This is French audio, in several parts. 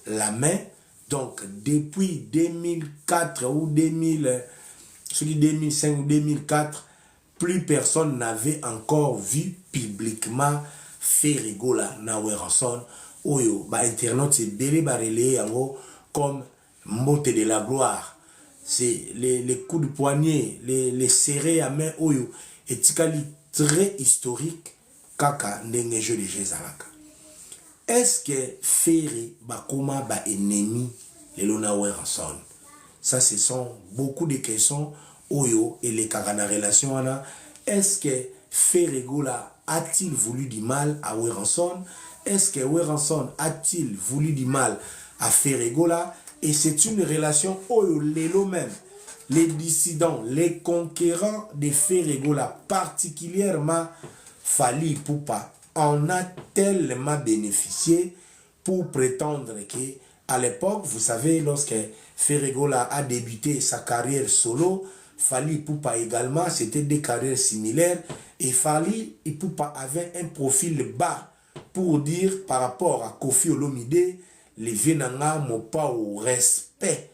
la main. Donc, depuis 2004 ou 2005 ou 2004, plus personne n'avait encore vu publiquement Ferregola na Weranson. Oyo, ba internet c'est belé barélé yango comme motte de la gloire. C'est les coups de poignet, les serrés à main oyo. Et tikali très historique kaka ndenge jeu de Jézalaka. Est-ce que Ferry bakoma ba ennemi les lona Weranson? Ça, ce sont beaucoup de questions oyo et les kakana relation ana. Est-ce que Ferregola a-t-il voulu du mal à Weranson? Est-ce que Weranson a-t-il voulu du mal à Ferregola? Et c'est une relation oyo lelo même. Les dissidents, les conquérants de Ferregola, particulièrement Fally Ipupa, en a tellement bénéficié pour prétendre que, à l'époque, vous savez, lorsque Ferregola a débuté sa carrière solo, Fally Ipupa également, c'était des carrières similaires, et Fally Ipupa avait un profil bas pour dire par rapport à Koffi Olomide, les Venanga n'ont pas au respect.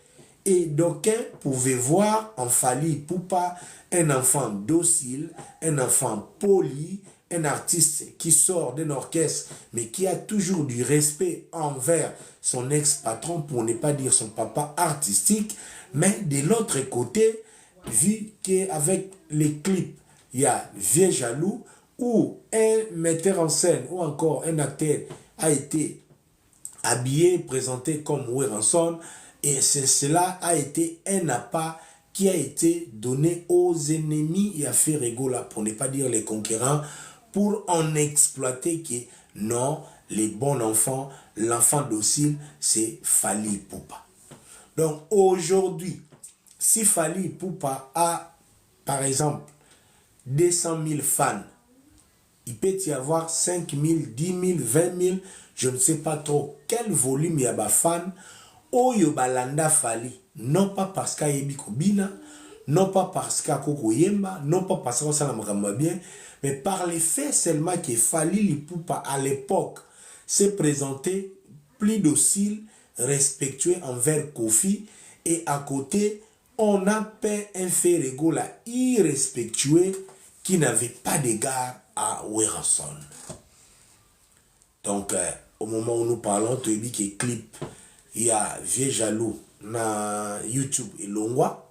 Et d'aucuns pouvaient voir en Fally Ipupa un enfant docile, un enfant poli, un artiste qui sort d'un orchestre, mais qui a toujours du respect envers son ex-patron, pour ne pas dire son papa artistique. Mais de l'autre côté, vu qu'avec les clips, il y a Vieux Jaloux, où un metteur en scène ou encore un acteur a été habillé, présenté comme Weranson, et cela a été un appât qui a été donné aux ennemis et à Ferregola, pour ne pas dire les conquérants, pour en exploiter que non, les bons enfants, l'enfant docile, c'est Fally Ipupa. Donc aujourd'hui, si Fally Ipupa a, par exemple, 200 000 fans, il peut y avoir 5 000, 10 000, 20 000, je ne sais pas trop quel volume il y a de fans, Oyo balanda Fally, non pas parce qu'il y a Bikobina, non pas parce qu'il y a Koko Yemba, non pas parce qu'il y a bien, mais par le fait seulement que Fally Ipupa à l'époque s'est présenté plus docile, respectueux envers Koffi, et à côté, on a fait un Ferregola irrespectueux qui n'avait pas d'égard à Weranson. Donc, au moment où nous parlons, tu as dit que clip, il y a Vieux Jaloux na YouTube et Longwa,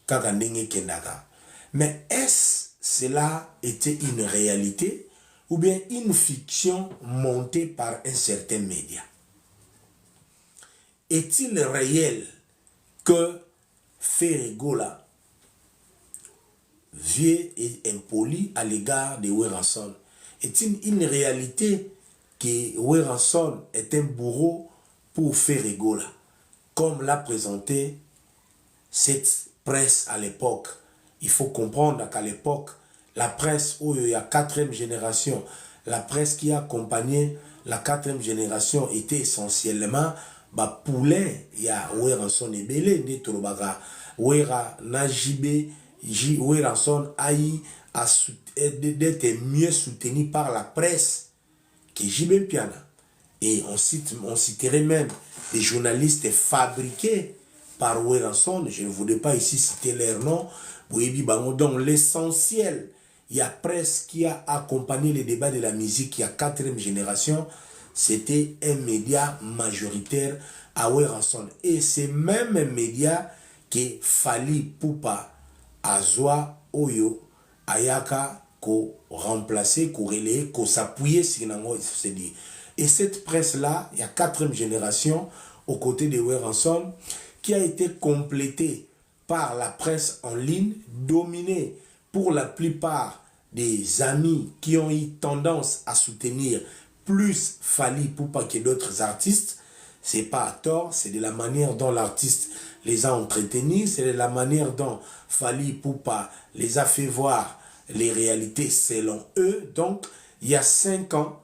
kakandenge kendaka. Mais est-ce cela était une réalité ou bien une fiction montée par un certain média? Est-il réel que Ferregola, vieux et impoli à l'égard de Weranson? Est-il une réalité que Weranson est un bourreau pour Ferregola, comme l'a présenté cette presse à l'époque? Il faut comprendre qu'à l'époque, la presse où il y a 4e génération, la presse qui a accompagné la 4e génération était essentiellement poulet, il y a Weranson et Belé, Netolobaga, Wera, Najibe, Weranson aïe d'être mieux soutenu par la presse que Jibé Piana. Et on citerait même des journalistes fabriqués par Weranson. Je ne voudrais pas ici citer leur nom. Donc l'essentiel, il y a presse qui a accompagné les débats de la musique, il y a 4e génération, c'était un média majoritaire à Weranson. Et c'est même un média que Fally Ipupa Azwa Oyo Ayaka ko remplacer, ko relayer, ko s'appuyer sur Nango, se dit. Et cette presse-là, il y a 4e génération aux côtés de Weranson qui a été complétée par la presse en ligne, dominée pour la plupart des amis qui ont eu tendance à soutenir plus Fally Ipupa que d'autres artistes. C'est pas à tort, c'est de la manière dont l'artiste les a entretenus, c'est de la manière dont Fally Ipupa les a fait voir les réalités selon eux. Donc, il y a 5 ans,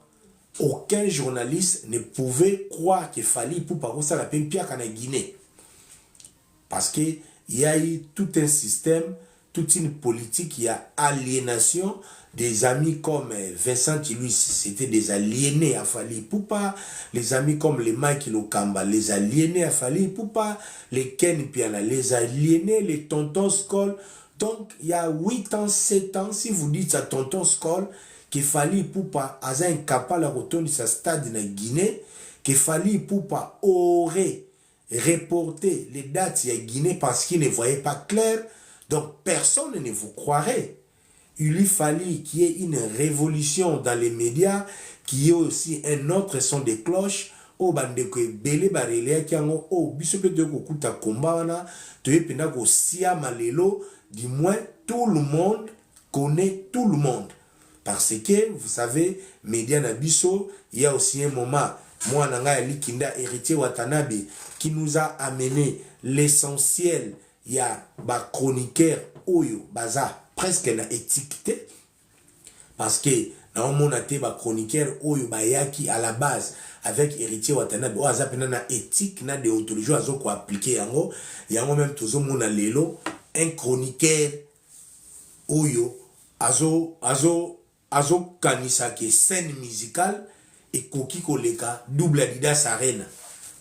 aucun journaliste ne pouvait croire que Fally Ipupa ça la peine pire qu'en Guinée. Parce qu'il y a eu tout un système toute une politique, il y a aliénation. Des amis comme Vincent Chiluis, c'était des aliénés à Fally Ipupa. Les amis comme les Mike Lokamba, les aliénés à Fally Ipupa. Les Ken Piala, les aliénés, les Tonton Skoll. Donc, il y a 8 ans, 7 ans, si vous dites à Tonton Skoll, que Fally Ipupa a incapable de retourner sa stade en Guinée, que Fally Ipupa aurait reporté les dates en Guinée parce qu'il ne voyait pas clair. Donc, personne ne vous croirait. Il lui fallait qu'il y ait une révolution dans les médias, qu'il y ait aussi un autre son de cloche. Oh, bandeko belé barélé qui ont oh biso peut de kokuta kombana, tu es pena ko sia malelo, du moins tout le monde connaît tout le monde. Parce que vous savez, médias na biso, il y a aussi un moment moi nanga likinda héritier Watanabe qui nous a amené l'essentiel, il y a ba chroniqueur oyo baza presque na étiqueté parce que na on a été ba chroniqueur oyo bayaki à la base avec héritier Watanabe o azapena na éthique na déontologie azo ko appliquer yango même tozo mona lelo un chroniqueur oyo azo kanisa ke scène musicale et koki koleka double Adidas Arena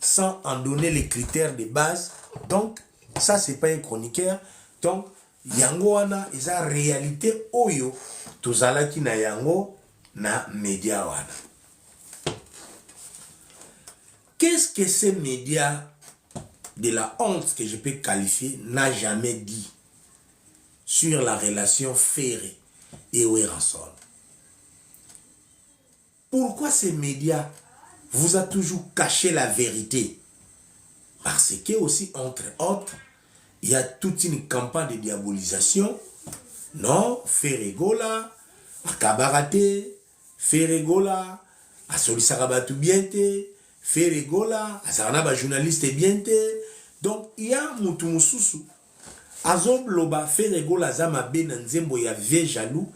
sans en donner les critères de base. Donc ça c'est pas un chroniqueur. Donc yango wana eza réalité oyo tozalaki na yango na média wana. Qu'est-ce que ces médias de la honte que je peux qualifier n'a jamais dit sur la relation Ferré et Werrason? Pourquoi ces médias vous a toujours caché la vérité? Parce que aussi, entre autres, il y a toute une campagne de diabolisation. Non, Ferregola, Kabarate, Ferregola, Asolisarabatu biente, Ferregola, Asarana journaliste biente. Donc, il y a Moutumususu. Azom loba Ferregola zama benanzembo ya vie jaloux.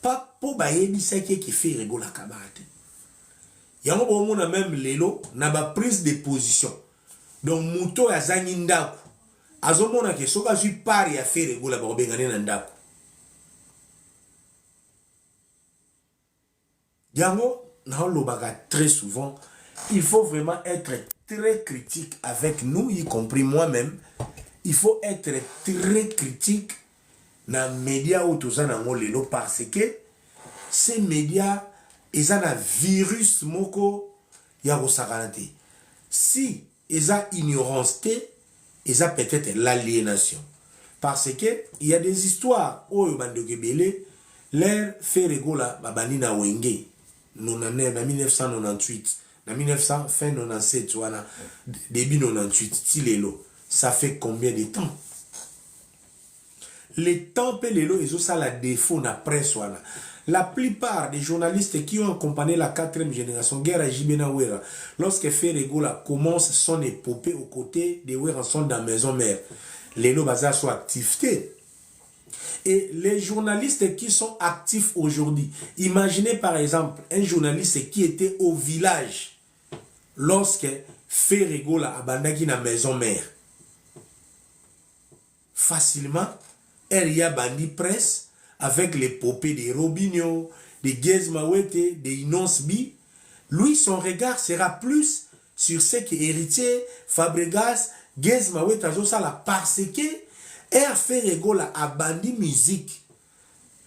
Pas pour bayebi saki qui Ferregola Kabarate. Yango bomo na même lelo na ba prise de position. Donc muto ya zangi ndako. Azomona ke soka suis pari ya Ferregola ba bengane na ndako. Yango na lobaka très souvent, il faut vraiment être très critique avec nous, y compris moi-même. Il faut être très critique dans les médias où tout ça lelo parce que ces médias ils ont un virus moko ya kosakanate. Si ils ont ignorance, ils ont peut-être l'aliénation. Parce que il y a des histoires où l'air Ferregola babani na wenge 1998 na 1900 fin 97 wana début 98 tilelo. Ça fait combien de temps? Les temps pelelo ils ont ça la défaut na presse wana. La plupart des journalistes qui ont accompagné la 4e génération, Guerra Jibena Wera, lorsque Ferregola commence son épopée aux côtés de Werrason dans la maison mère, les lobazas sont actifs. Et les journalistes qui sont actifs aujourd'hui, imaginez par exemple un journaliste qui était au village lorsque Ferregola abandaki na maison mère. Facilement, il y a bandi presse avec l'épopée de Robinho, de Gez Mawete, de Inonce Bi. Lui, son regard sera plus sur ce que héritier Fabregas, Gez Mawete azosala parce que elle Ferregola a bandi musique.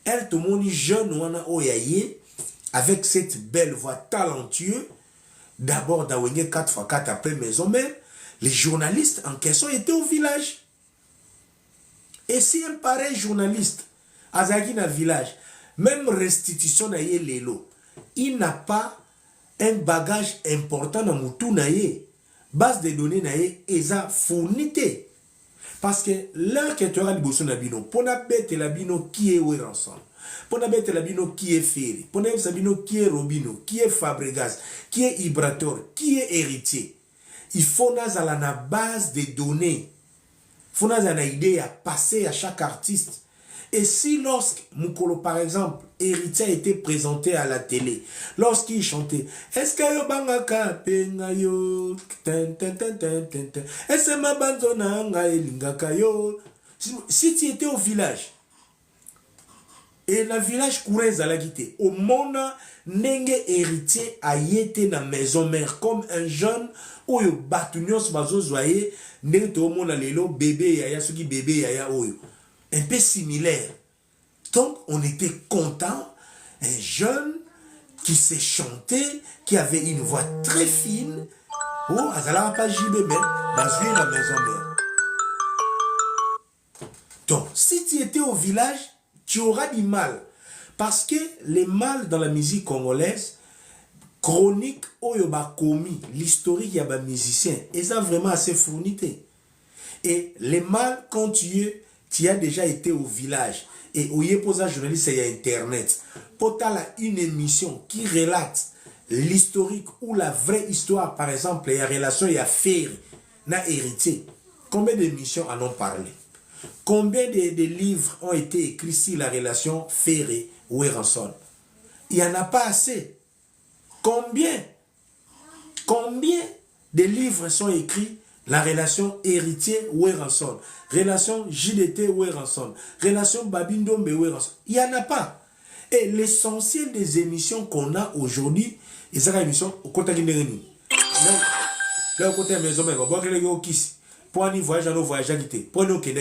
Elle tomoni jeune wana oyaye avec cette belle voix talentueuse. D'abord d'Awenge 4x4 après maison mère, les journalistes en question étaient au village. Et si un pareil journaliste Azaki na village, même restitution na ye lelo, il n'a pas un bagage important dans moutou na ye. Base de données na ye, eza fournité. Parce que l'heure que tu auras le bosso na bino, pona bête la bino qui est Werrason, pona bête la bino qui est Ferré, pona bête la bino qui est Robinho, qui est Fabregas, qui est Ibrator, qui est héritier. Il faut nazala na base de données. Il faut nazala na idée à passer à chaque artiste. Et si lorsque Mukolo, par exemple, héritier a été présenté à la télé, lorsqu'il chantait, est-ce que yo bangaka penga yo, est-ce que ma banzona nga elingaka yo, si tu étais au village, Et dans le village courant Zalagité, au monde, n'enge héritier a été dans la maison mère comme un jeune oyo batunios bazo zoye n'enge to monde lelo bébé yaya ce qui bébé yaya oyo un peu similaire. Donc on était content, un jeune qui sait chanter, qui avait une voix très fine. Oh, azala pas JB mais bazoué la maison mère. Donc si tu étais au village, tu auras du mal. Parce que les mâles dans la musique congolaise, chronique oyoba komi, l'historique yaba musicien, et ça vraiment assez fournité. Et les mâles, quand tu as déjà été au village, et au Yeposa journaliste, il y a Internet, pour une émission qui relate l'historique ou la vraie histoire, par exemple, il y a relation, il y a faire, n'a héritier. Combien d'émissions en ont parlé? Combien de livres ont été écrits sur la relation Ferré ou Ranson? Il n'y en a pas assez. Combien de livres sont écrits la relation héritier ou Ranson, relation JDT ou Ranson, relation Babindombe ou Ranson? Il n'y en a pas. Et l'essentiel des émissions qu'on a aujourd'hui, et ça, émission au côté de l'ennemi. Là, au côté de la maison, on va voir qui pour un voyage, on va voyager, pour nous qui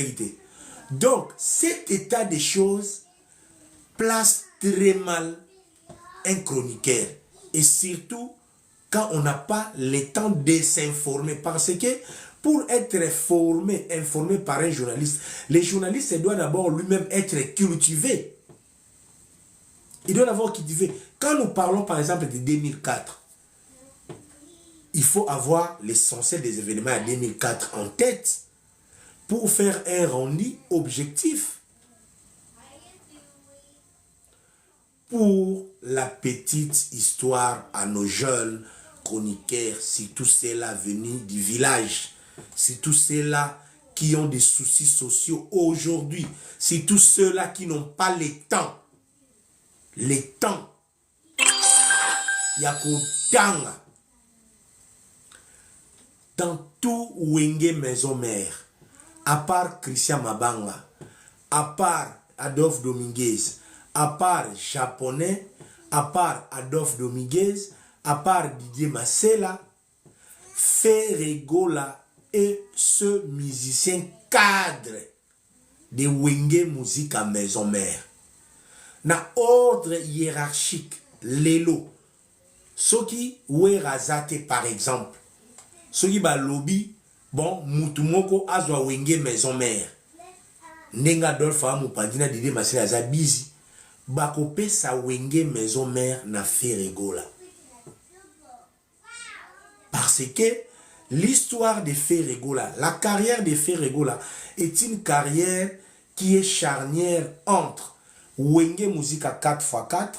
donc, cet état de choses place très mal un chroniqueur. Et surtout, quand on n'a pas le temps de s'informer. Parce que pour être informé par un journaliste, le journaliste doit d'abord lui-même être cultivé. Il doit d'abord cultiver. Quand nous parlons par exemple de 2004, il faut avoir l'essentiel des événements à 2004 en tête pour faire un rendu objectif. Pour la petite histoire à nos jeunes chroniqueurs, c'est tous ceux-là venus du village, c'est tous ceux-là qui ont des soucis sociaux aujourd'hui, c'est tous ceux-là qui n'ont pas le temps. Le temps. Il y a qu'au temps. Dans tout Wenge Maison Mère, à part Christian Mabanga, à part Adolphe Dominguez, à part Japonais, à part Adolphe Dominguez, à part Didier Massela, Ferregola est ce musicien cadre de Wenge Musique à Maison Mère. Dans ordre hiérarchique, Lelo, ceux qui Werazate par exemple, ceux qui ba lobby, bon, Moutumoko azwa Wenge Maison Mère. Nenga Dolpha Mupandina Didier Massela aza busy. Bakope sa Wenge Maison Mère na Ferregola. Parce que l'histoire de Ferregola, la carrière de Ferregola est une carrière qui est charnière entre Wenge Musique à 4x4,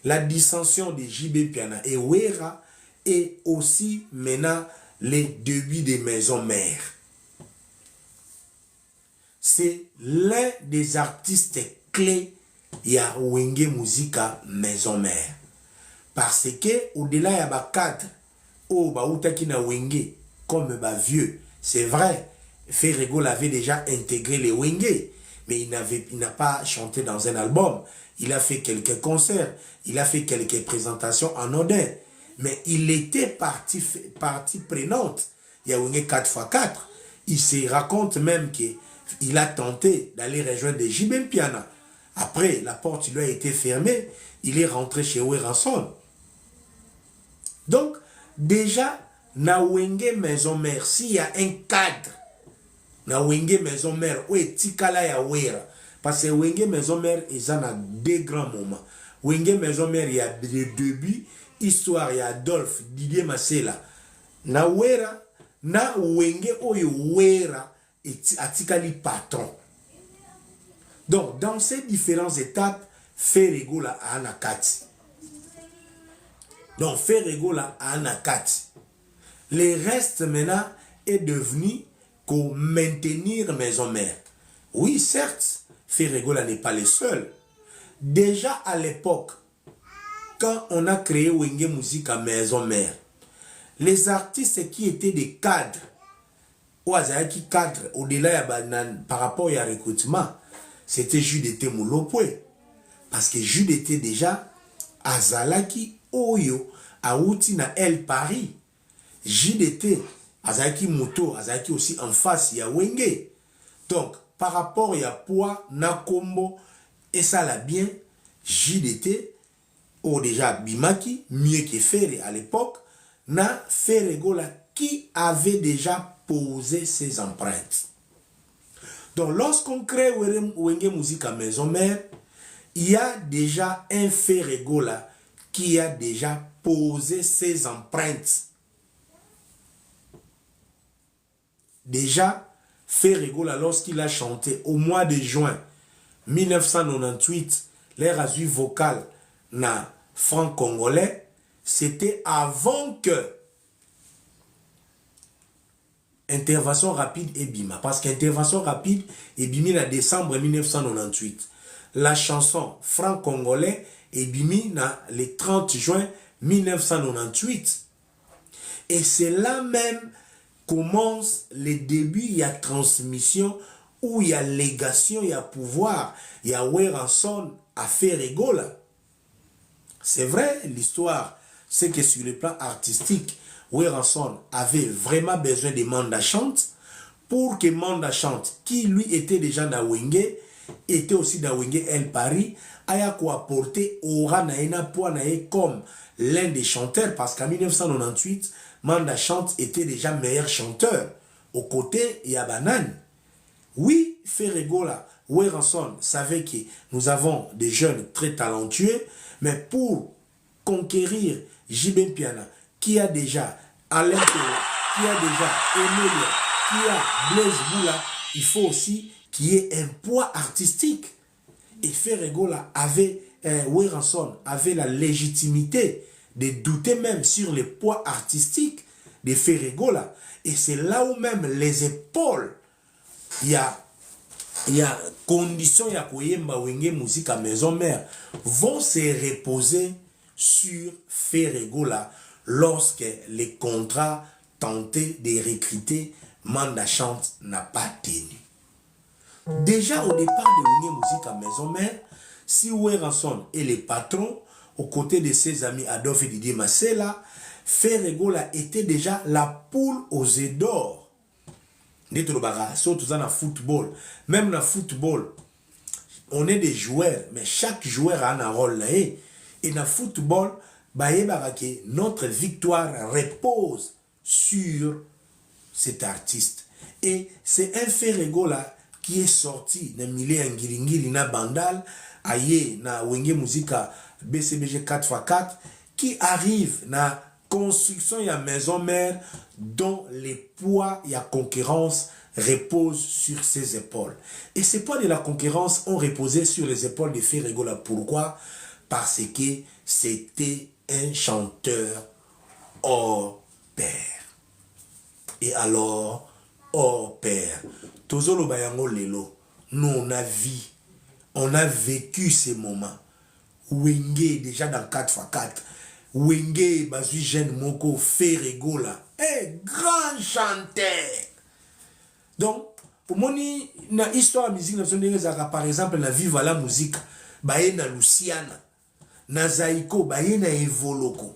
la dissension de JB Piana et Wera, et aussi maintenant les débuts des Maisons Mères. C'est l'un des artistes clés. Il y a Wenge Musique à Maison Mère. Parce que au-delà il y a ba cadre ou ba outaki na Wenge comme ba vieux. C'est vrai, Ferregola avait déjà intégré les Wenge, mais il n'a pas chanté dans un album. Il a fait quelques concerts, il a fait quelques présentations en Odin, mais il était partie prenante. Il y a Wenge 4x4. Il se raconte même qu'il a tenté d'aller rejoindre des JB Piana. Après, la porte lui a été fermée, il est rentré chez Weranson. Donc, déjà, na Wenge Maison Mère, s'il y a un cadre, na Wenge Maison Mère, où est Tikala ya Wera? Parce que Wenge Maison Mère, ils en a deux grands moments. Wenge Maison Mère, il y a le début, histoire, il y a Adolphe, Didier Massela. Na Wera, na Wenge Oyo Wera, et Atikali patron. Donc, dans ces différentes étapes, Ferregola a Anakati. Donc, Ferregola a Anakati. Le reste maintenant est devenu qu'au maintenir Maison Mère. Oui, certes, Ferregola n'est pas le seul. Déjà à l'époque, quand on a créé Wenge Musique à Maison Mère, les artistes qui étaient des cadres, ou qui cadres, au-delà par rapport au recrutement, c'était JDT Moulopoué. parce que Jude était déjà azalaki oyo auti na El Paris. Jude était azalaki moto, azalaki aussi en face ya Wenge. Donc par rapport ya poids na kombo et ça l'a bien, Jude était déjà bimaki mieux que Ferré à l'époque na Ferregola qui avait déjà posé ses empreintes. Donc lorsqu'on crée Wenge Musique à Maison Mère, il y a déjà un Ferregola qui a déjà posé ses empreintes. Déjà, Ferregola, lorsqu'il a chanté au mois de juin 1998, l'air azur vocal na franc-congolais, c'était avant que Intervention rapide et Bima. Parce qu'Intervention rapide et Bimi en décembre 1998. La chanson franc-congolais est Bimi le 30 juin 1998. Et c'est là même commence le début, il y a transmission, où il y a légation, il y a pouvoir, il y a Weranson à Ferregola. C'est vrai, l'histoire, c'est que sur le plan artistique, Weranson avait vraiment besoin de Manda Chante pour que Manda Chante, qui lui était déjà dans Wenge, était aussi dans Wenge El Paris, aya quoi apporter aura naena poanae comme l'un des chanteurs, parce qu'en 1998, Manda Chante était déjà meilleur chanteur aux côtés Yabanan. Oui, Ferregola, Weranson savait que nous avons des jeunes très talentueux, mais pour conquérir Jibin Piana, qui a déjà Alain Pela, qui a déjà Emilia, qui a Blaise Boula, il faut aussi qu'il y ait un poids artistique. Et Ferregola avait, Weranson avait la légitimité de douter même sur le poids artistique de Ferregola. Et c'est là où même les épaules, il y a condition ya koyemba Wenge Musique à Maison Mère vont se reposer sur Ferregola lorsque les contrats tentés de recruter Manda Chante n'a pas tenu. Déjà au départ de Wenge Musique à Maison Mère, si Weranson est le patron, aux côtés de ses amis Adolphe et Didier Massela, Ferregola était déjà la poule aux œufs d'or. Surtout dans le football. Même dans le football, on est des joueurs, mais chaque joueur a un rôle là. Et dans le football, notre victoire repose sur cet artiste. Et c'est un Ferregola qui est sorti de milieu Ngiringiri na Bandal, aye na Wenge Musica BCBG 4x4, qui arrive na construction et maison mère dont les poids et la concurrence reposent sur ses épaules. Et ces poids de la concurrence ont reposé sur les épaules de Ferregola. Pourquoi? Parce que c'était un chanteur hors pair. Et alors, hors pair. Tozolo Bayango Lelo, nous on a vécu ces moments. Wenge déjà dans 4x4. Wenge bazui jeune moko Ferregola, grand chanteur. Donc pour moni na histoire musique par exemple na Viva la musique baye na Luciana na Zaiko baye na Evoloko.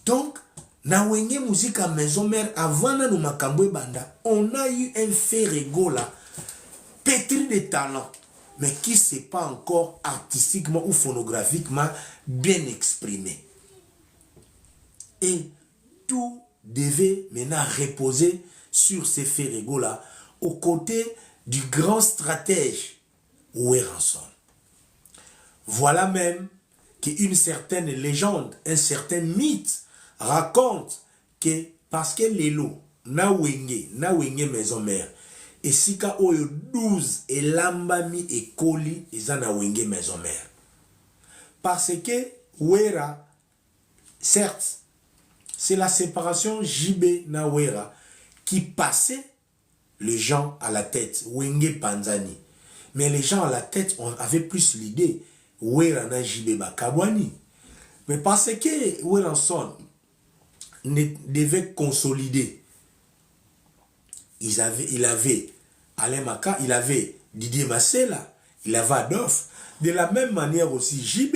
Donc na Wenge Musique à Maison Mère avant na makambo banda, on a eu un Ferregola pétri de talent, mais qui ne s'est pas encore artistiquement ou phonographiquement bien exprimé. Et tout devait maintenant reposer sur ces Ferregola aux côtés du grand stratège Weranson. Voilà même qu'une certaine légende, un certain mythe raconte que parce que Lelo, na Wenge Maison Mère, et sika oyo 12 et lambami et koli eza na Wenge Maison Mère. Parce que Wera, certes, c'est la séparation JB na Wera qui passait les gens à la tête, Wenge Panzani. Mais les gens à la tête avaient plus l'idée, Wera na JB Bakabwani. Mais parce que Weranson devait consolider, il avait Alain Maka, il avait Didier Massela, il avait Adolphe. De la même manière aussi, JB,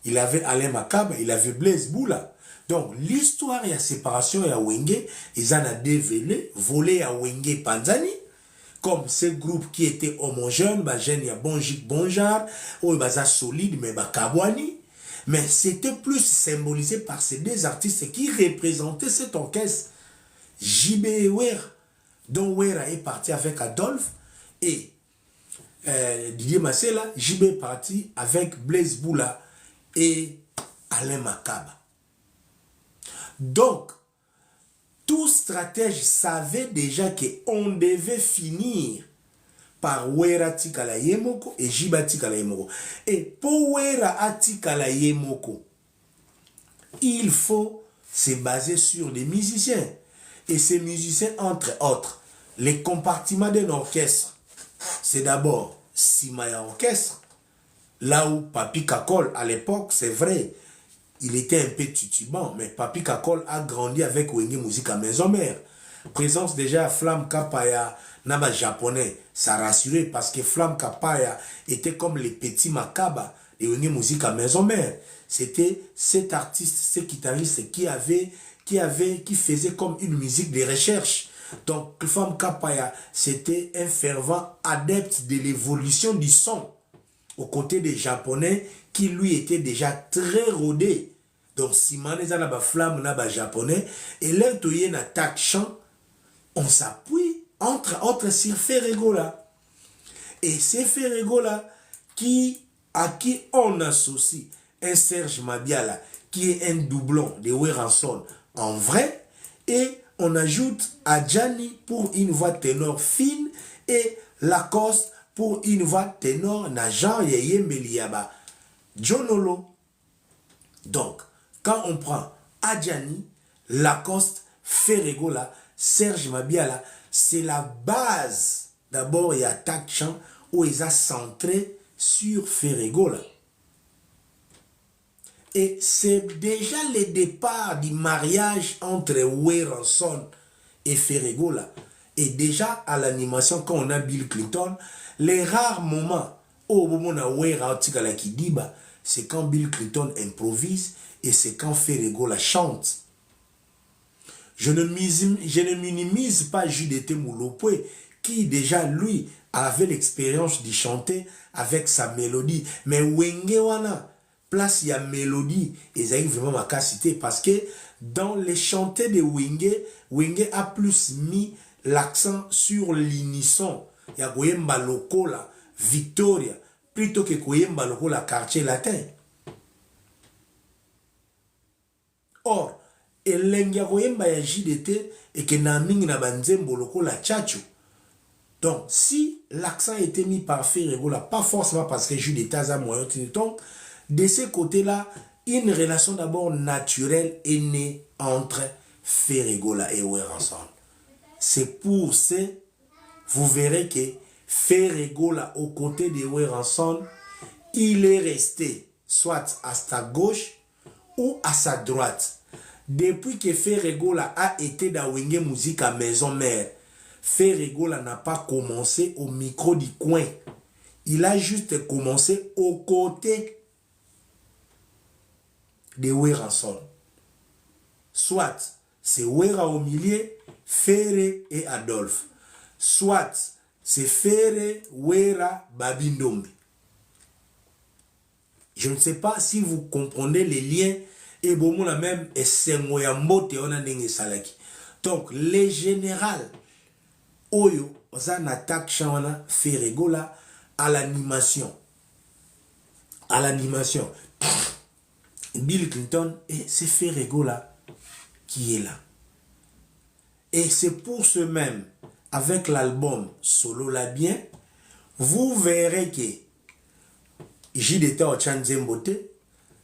il avait Alain Makaba, il avait Blaise Boula. Donc, l'histoire et la séparation et Wenge, ils en ont dévelé, volé à Wenge Panzani, comme ces groupes qui étaient homogènes, il y a Bonjik Bonjar, ou il solide, mais Kabwani. Mais c'était plus symbolisé par ces deux artistes qui représentaient cet orchestre. JB et Wera, dont Wera est parti avec Adolphe, et Didier Massela, JB est parti avec Blaise Boula et Alain Makaba. Donc, tout stratège savait déjà qu'on devait finir par Wera Tikala Yemoko et Jiba Tikala Yemoko. Et pour Wera Atikala Yemoko, il faut se baser sur des musiciens. Et ces musiciens, entre autres, les compartiments d'un orchestre, c'est d'abord Simaya Orchestre, là où Papi Kakol, à l'époque, c'est vrai, il était un peu titubant, mais Papi Kakol a grandi avec Wenge Musique à Maison Mère. Présence déjà à Flam Kapaya, Naba japonais, ça rassurait parce que Flam Kapaya était comme les petits Makaba et Wenge Musique à Maison Mère. C'était cet artiste, ce guitariste qui faisait comme une musique de recherche. Donc, Flam Kapaya, c'était un fervent adepte de l'évolution du son, aux côtés des Japonais qui lui étaient déjà très rodés. Donc, si Maneza n'a pas flamme, n'a pas japonais, et l'entoyé n'a tac chant, on s'appuie entre autres sur Ferregola. Et c'est Ferregola à qui on associe un Serge Mabiala qui est un doublon de Weranson en vrai, et on ajoute Adjani pour une voix ténor fine et Lacoste pour une voix ténor na Jean Yeye Meliaba Jonolo. Donc, quand on prend Adjani, Lacoste, Ferregola, Serge Mabiala, c'est la base. D'abord, il y a Takchan où ils ont centré sur Ferregola. Et c'est déjà le départ du mariage entre Weranson et Ferregola. Et déjà à l'animation, quand on a Bill Clinton, les rares moments où on a Wera Kidiba, c'est quand Bill Clinton improvise et c'est quand Ferregola chante. Je ne minimise pas Judith Moulopoué, qui déjà lui avait l'expérience de chanter avec sa mélodie. Mais Wenge Wana, place il y a mélodie, et ça vraiment ma capacité parce que dans les chantées de Wenge a plus mis l'accent sur l'unisson. Il y a Koyemba Lokola, Victoria, plutôt que Koyemba Lokola, quartier latin. Or, elengia Koyemba ya JDT et que Naming na banzembo Lokola Tchatcho. Donc, si l'accent était mis par Ferregola, pas forcément parce que JDT a moyen de temps, de ce côté-là, une relation d'abord naturelle est née entre Ferregola et Weranson. C'est pour ça, vous verrez que Ferregola, aux côtés de Weranson, il est resté soit à sa gauche ou à sa droite. Depuis que Ferregola a été dans Wenge Musique à Maison Mère, Ferregola n'a pas commencé au micro du coin. Il a juste commencé aux côtés de Weranson. Soit c'est Wera au milieu, Ferre et Adolphe. Soit c'est Ferre, Wera, Babindombe. Je ne sais pas si vous comprenez les liens. Et bon, la même et c'est Moyambote on a n'engé salaki. Donc les générales Oyo, on attaque Chawana Ferregola à l'animation. À l'animation. Bill Clinton et c'est Ferregola qui est là. Et c'est pour ce même, avec l'album Solo la bien, vous verrez que JDT au Chanzembote,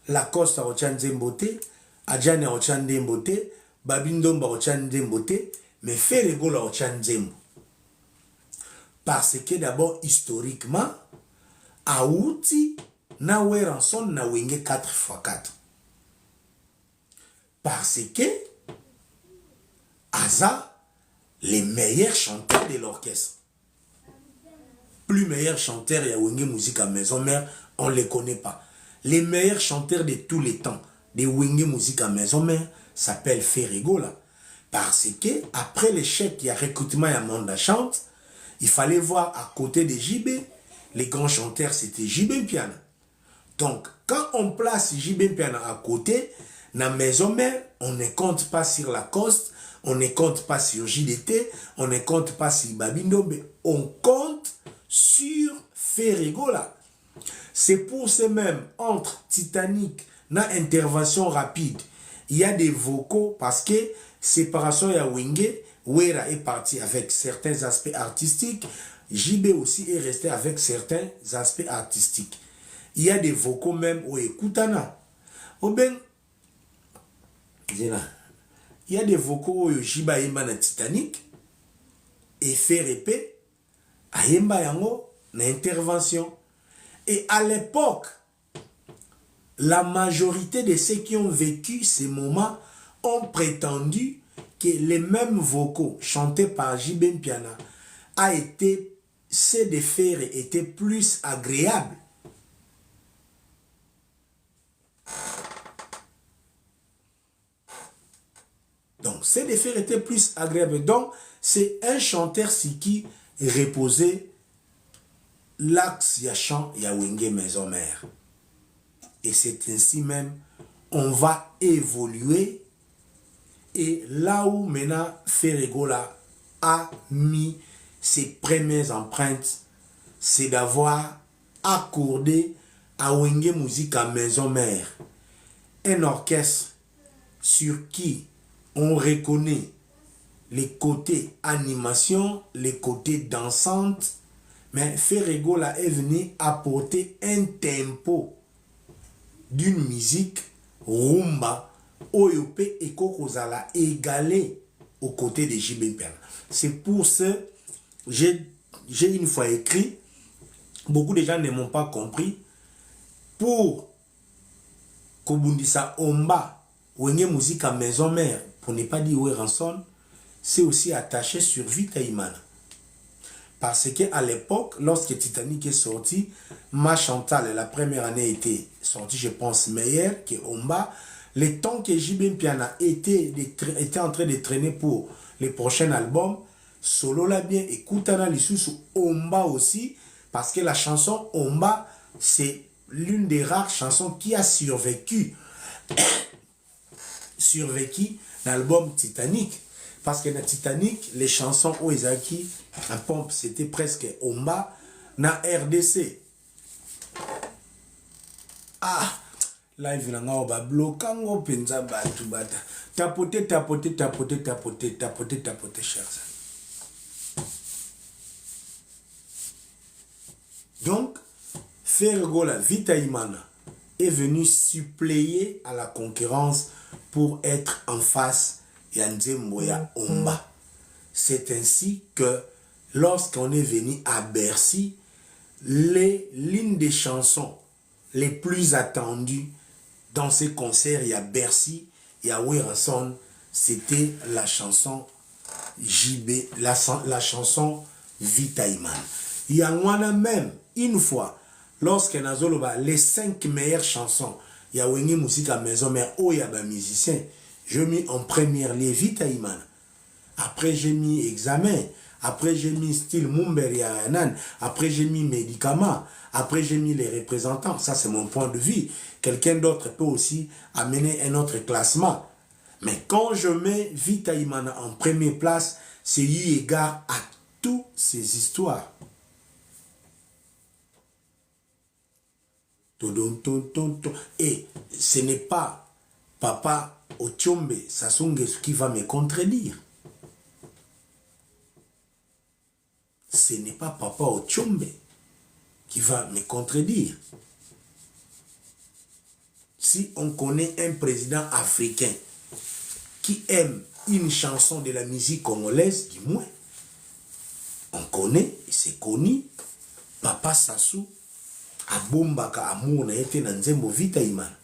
Lacoste au Chanzembote, Adjane au Chanzembote, Babindomba au Chanzembote, mais Ferregola au Chanzembo. Parce que d'abord, historiquement, Aouti, na Weranson na Wenge 4x4. Parce que Aza, les meilleurs chanteurs de l'orchestre. plus meilleurs chanteurs, il y a Wenge Musique à Maison Mère, on ne les connaît pas. Les meilleurs chanteurs de tous les temps, de Wenge Musique à Maison Mère, s'appellent Ferregola. Parce que, après l'échec, il y a recrutement, il y a Manda Chante, il fallait voir à côté de JB, les grands chanteurs, c'était JB Piana. Donc, quand on place JB Piana à côté, dans la Maison Mère, on ne compte pas sur Lacoste, on ne compte pas sur JDT, on ne compte pas sur Babindo, mais on compte sur Ferregola. C'est pour ce même, entre Titanic, dans intervention rapide, il y a des vocaux parce que séparation ya Wenge, Wera est parti avec certains aspects artistiques, JB aussi est resté avec certains aspects artistiques. Il y a des vocaux même au Ekutana. Ou bien, il y a des vocaux au Jiba Yemba na Titanic et Ferrepe a Yemba Yango na intervention. Et à l'époque, la majorité de ceux qui ont vécu ces moments ont prétendu que les mêmes vocaux chantés par J.B. Piana a été, ceux de Ferre étaient plus agréables. Donc, ceux de Ferre étaient plus agréables. Donc, c'est un chanteur qui reposait l'axe Yachan Yawenge Maison Mère. Et c'est ainsi même, on va évoluer. Et là où maintenant Ferregola a mis ses premières empreintes, c'est d'avoir accordé à Wenge Musique à Maison Mère un orchestre sur qui on reconnaît les côtés animation, les côtés dansantes, mais Ferregola est venu apporter un tempo d'une musique rumba Oyope et Kokozala égalé aux côtés de J.B. Piana. C'est pour ça que j'ai une fois écrit, beaucoup de gens ne m'ont pas compris, pour Kobundisa Omba, Wenge Musique à Maison Mère, pour ne pas dire Ranson, c'est aussi attaché sur Vita Imana. Parce qu'à l'époque, lorsque Titanic est sorti, Ma Chantal, la première année était sortie, je pense, meilleure que Omba. Le temps que J.B. Piana était en train de traîner pour les prochains albums, Solo la bien, Ekutana Lisusu, Omba aussi, parce que la chanson Omba, c'est l'une des rares chansons qui a survécu dans l'album Titanic. Parce que dans Titanic, les chansons Oizaki, en pompe, c'était presque Omba. Dans RDC, live na ngao ba blokango penza batu bata. Tapoter, chers. Donc, Ferregola Vita Imana est venu suppléer à la concurrence pour être en face Yanzemboya Omba. C'est ainsi que lorsqu'on est venu à Bercy, l'une des chansons les plus attendues dans ces concerts, il y a Bercy, il y a Ranson, c'était la chanson JB, la chanson Vita Imana. Il y a même, une fois, lorsque Nazoloba, les 5 meilleures chansons, il y a Wenge Musique à Maison Mère, il y a des musiciens, je mis en première lieu Vita Imana. Après, j'ai mis Examen. Après, j'ai mis style Mumberi Anan. Après, j'ai mis Médicaments. Après, j'ai mis les représentants. Ça, c'est mon point de vue. Quelqu'un d'autre peut aussi amener un autre classement. Mais quand je mets Vita Imana en première place, c'est eu égard à toutes ces histoires. Et ce n'est pas Papa Otiombe Sassongue qui va me contredire. Ce n'est pas Papa Otiombe qui va me contredire. Si on connaît un président africain qui aime une chanson de la musique congolaise, du moins, on connaît, c'est connu, Papa Sassou, Abombaka Amour na été na Nzembo Vita Imana.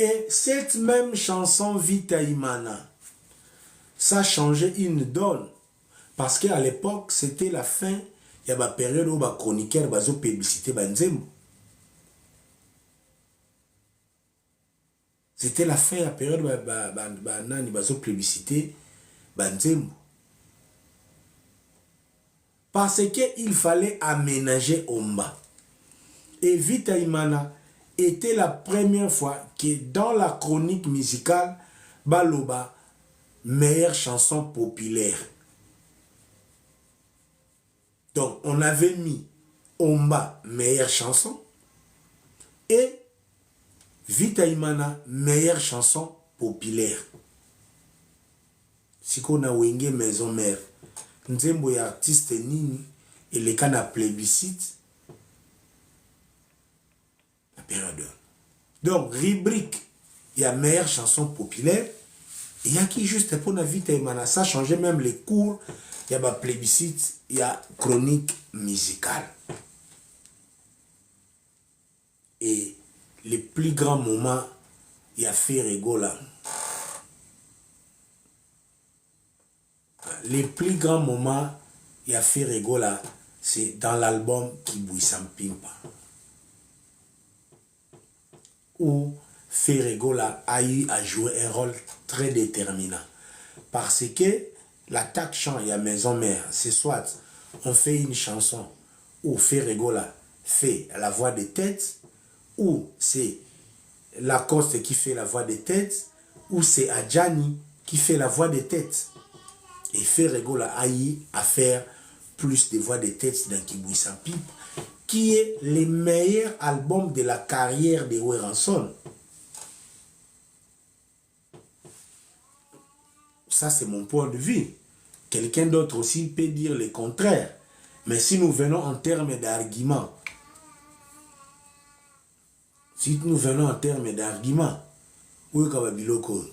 Et cette même chanson Vita Imana, ça changeait une donne. Parce qu'à l'époque, c'était la fin Il y a une période où les chroniqueurs ont publicité Banzembo. C'était la fin de la période où ils ont publicité Banzembo. Parce qu'il fallait aménager Omba. Et Vita Imana était la première fois que dans la chronique musicale, Baloba, meilleure chanson populaire. Donc, on avait mis Omba, meilleure chanson, et Vita Imana, meilleure chanson populaire. Si on a wenge maison mère, Nzembo ya artiste nini, et les cas na plébiscite, la période. Donc, rubrique, il y a meilleure chanson populaire, et il y a qui juste pour la Vita Imana, ça changeait même les cours, il y a plébiscite, il y a chronique musicale. Et les plus grands moments, il y a fait rigola. Les plus grands moments, il y a fait rigola, c'est dans l'album Kibouissam Pimpa. Où Ferregola a eu à jouer un rôle très déterminant. Parce que l'attaque chant, il y a maison mère, c'est soit on fait une chanson où Ferregola fait la voix des têtes, ou c'est Lacoste qui fait la voix des têtes, ou c'est Adjani qui fait la voix des têtes. Et Ferregola a eu à faire plus de voix des têtes dans Kibouissam Pipe, qui est le meilleur album de la carrière de Werrason. Ça, c'est mon point de vue. Quelqu'un d'autre aussi peut dire le contraire. Mais si nous venons en termes d'arguments, oui, Kababiloko.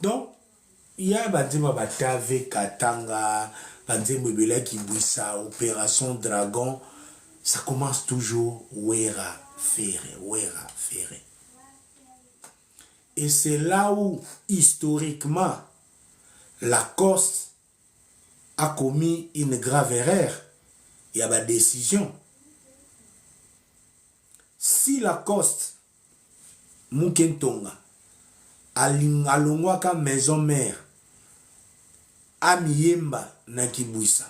Donc, il y a Banzema Batave, Katanga, Banzema Bela Kibouissa, Opération Dragon. Ça commence toujours Wera Ferré. Et c'est là où, historiquement, Lacoste a commis une grave erreur. Il y a une décision. Si Lacoste, Mukentonga, alongwaka maison mère, Amiyemba na Kibouissa,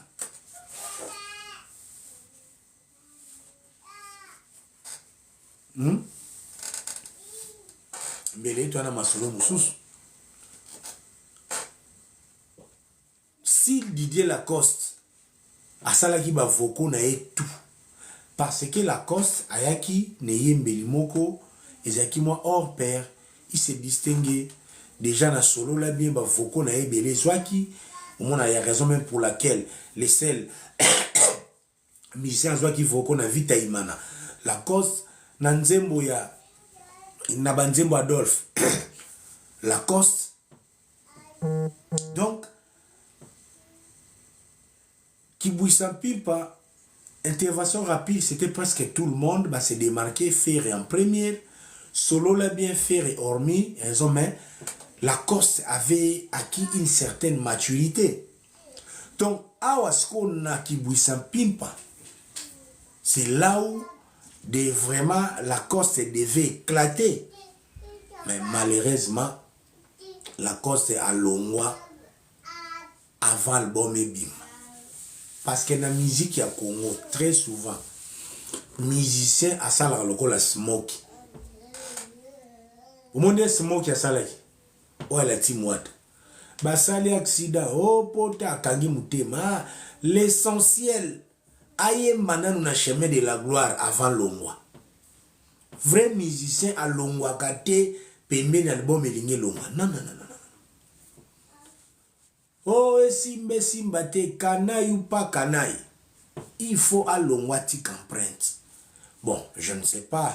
Mbele tu ana masolo mususu. Si Didier Lacoste a salaki ba voko na et tout, parce que Lacoste ayaki ne yembeli moko ezaki moi hors pair, il s'est distingué déjà na solo la bien ba voko na ebele zwaki. Au moins il y a raison même pour laquelle les seuls musiciens zwaki voko na Vita Imana. Lacoste na nzembo ya na banzembo Adolphe Lacoste. Donc Kibouissam Pimpa, intervention rapide, c'était presque tout le monde bah, s'est démarqué, Ferré en première, solo l'a bien Ferré hormis, mais Lacoste avait acquis une certaine maturité. Donc, Awasko na Kibouissam Pimpa, c'est là où vraiment Lacoste devait éclater. Mais malheureusement, Lacoste a longwa avant l'album Ebim. Parce que dans la musique à Congo, très souvent, musicien a ça la smoke. Au monde smoke a ça là. Oh la timouate. Basali accident, oh pota kangi mutema. L'essentiel, aye manan na chemin de la gloire avant l'ongwa. Vrai musicien à l'ongwa kate pembeni album elingi longa. Non, non, non, non. Oh, simba te, canaille ou pas canaille. Il faut alongwa tic empreinte. Bon, je ne sais pas.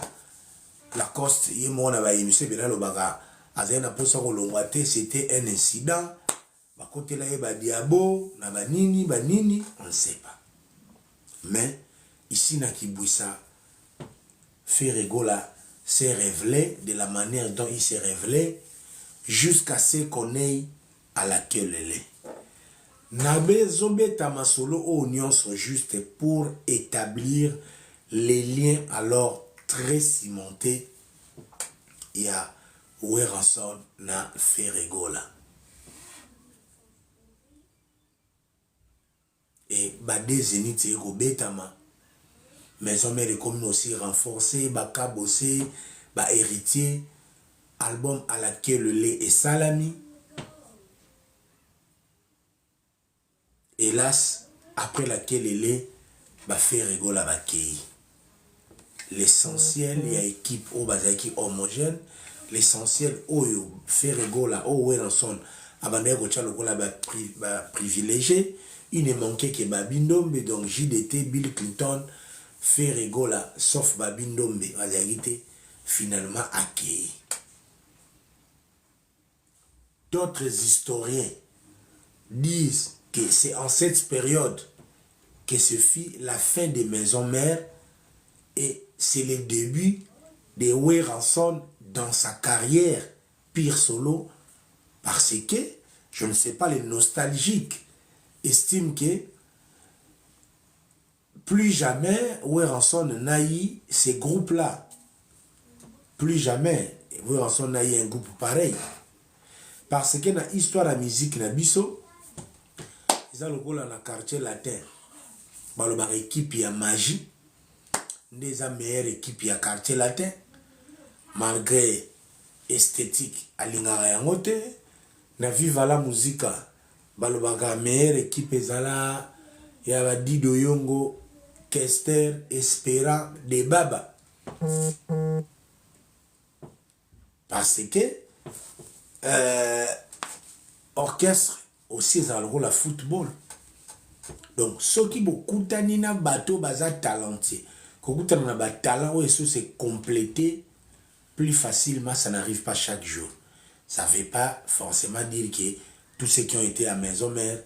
Lacoste, il m'a dit, monsieur Benalo Baga, Azena Posa Longwate, c'était un incident. Bah, côté là, il y a Diabo, Banini, on ne sait pas. Mais, ici, Nakibouissa, Ferregola s'est révélé de la manière dont il s'est révélé jusqu'à ce qu'on ait à laquelle elle est. Nabe Zombe Tamasolo Oignon sont juste pour établir les liens alors très cimentés. Il y a Weranson na Ferregola. Et Badé Zénith et Robetama. Maison mère est comme aussi renforcée, Baka Bossé, Ba héritier, album à laquelle le lait est salami. Hélas, après laquelle il est, Ba Ferregola Bakei. L'essentiel, il y a équipe au Bazaki homogène. L'essentiel, Oyo, Ferregola, Oweranson, Abanego Tchalogola privilégié. Il ne manquait que Babindombe, donc JDT, Bill Clinton, Ferregola, sauf Babindombe, Bazagite, finalement accueilli. D'autres historiens disent que c'est en cette période que se fit la fin des maisons mères et c'est le début de Weranson dans sa carrière pire solo parce que, je ne sais pas, les nostalgiques estiment que plus jamais Weranson n'a eu ces groupes-là. Plus jamais Weranson n'a eu un groupe pareil. Parce que dans l'histoire de la musique, na biso, ils ont le rôle dans le quartier latin. Dans l'équipe, il y a magie. Des meilleures équipes, il y a quartier latin. Malgré esthétique, à l'ingarayangote, na viva la musique, balobaga meilleure équipe, il y a Dido Yongo, Kester, Espera, de Baba. Parce que orchestre aussi dans le rôle à football. Donc, ceux qui beaucoup tanina bateau baza talenté, quand on a talent, ouais, c'est complété plus facilement, ça n'arrive pas chaque jour. Ça ne veut pas forcément dire que tous ceux qui ont été à maison mère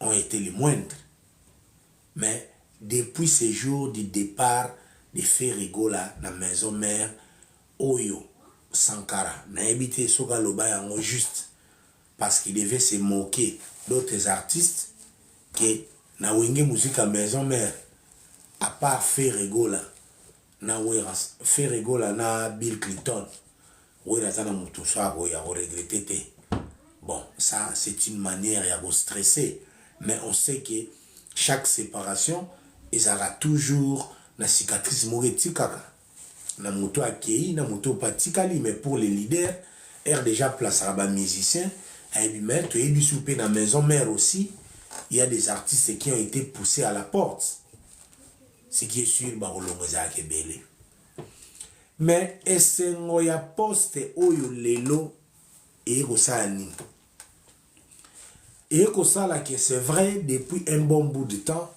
ont été les moindres. Mais depuis ces jours du départ de Ferregola dans la maison mère, Oyo Sankara n'a habité Soga Loba yango juste parce qu'il devait se moquer d'autres artistes que na wenge musique à maison mère à part Ferregola na Ferregola na Bill Clinton Werazana Mutusa ya regretter. Bon, ça c'est une manière de stresser, mais on sait que chaque séparation ils aura toujours la cicatrice moretikaka. Na moto akei, na moto patikali, mais pour les leaders, er déjà placera ba musicien, et puis mais tu es du souper dans la maison mère aussi, il y a des artistes qui ont été poussés à la porte. Ce qui est sûr, bah olongoza kebele. Mais esengo ya poste oyo lelo et rosani. Et ça là que c'est vrai depuis un bon bout de temps,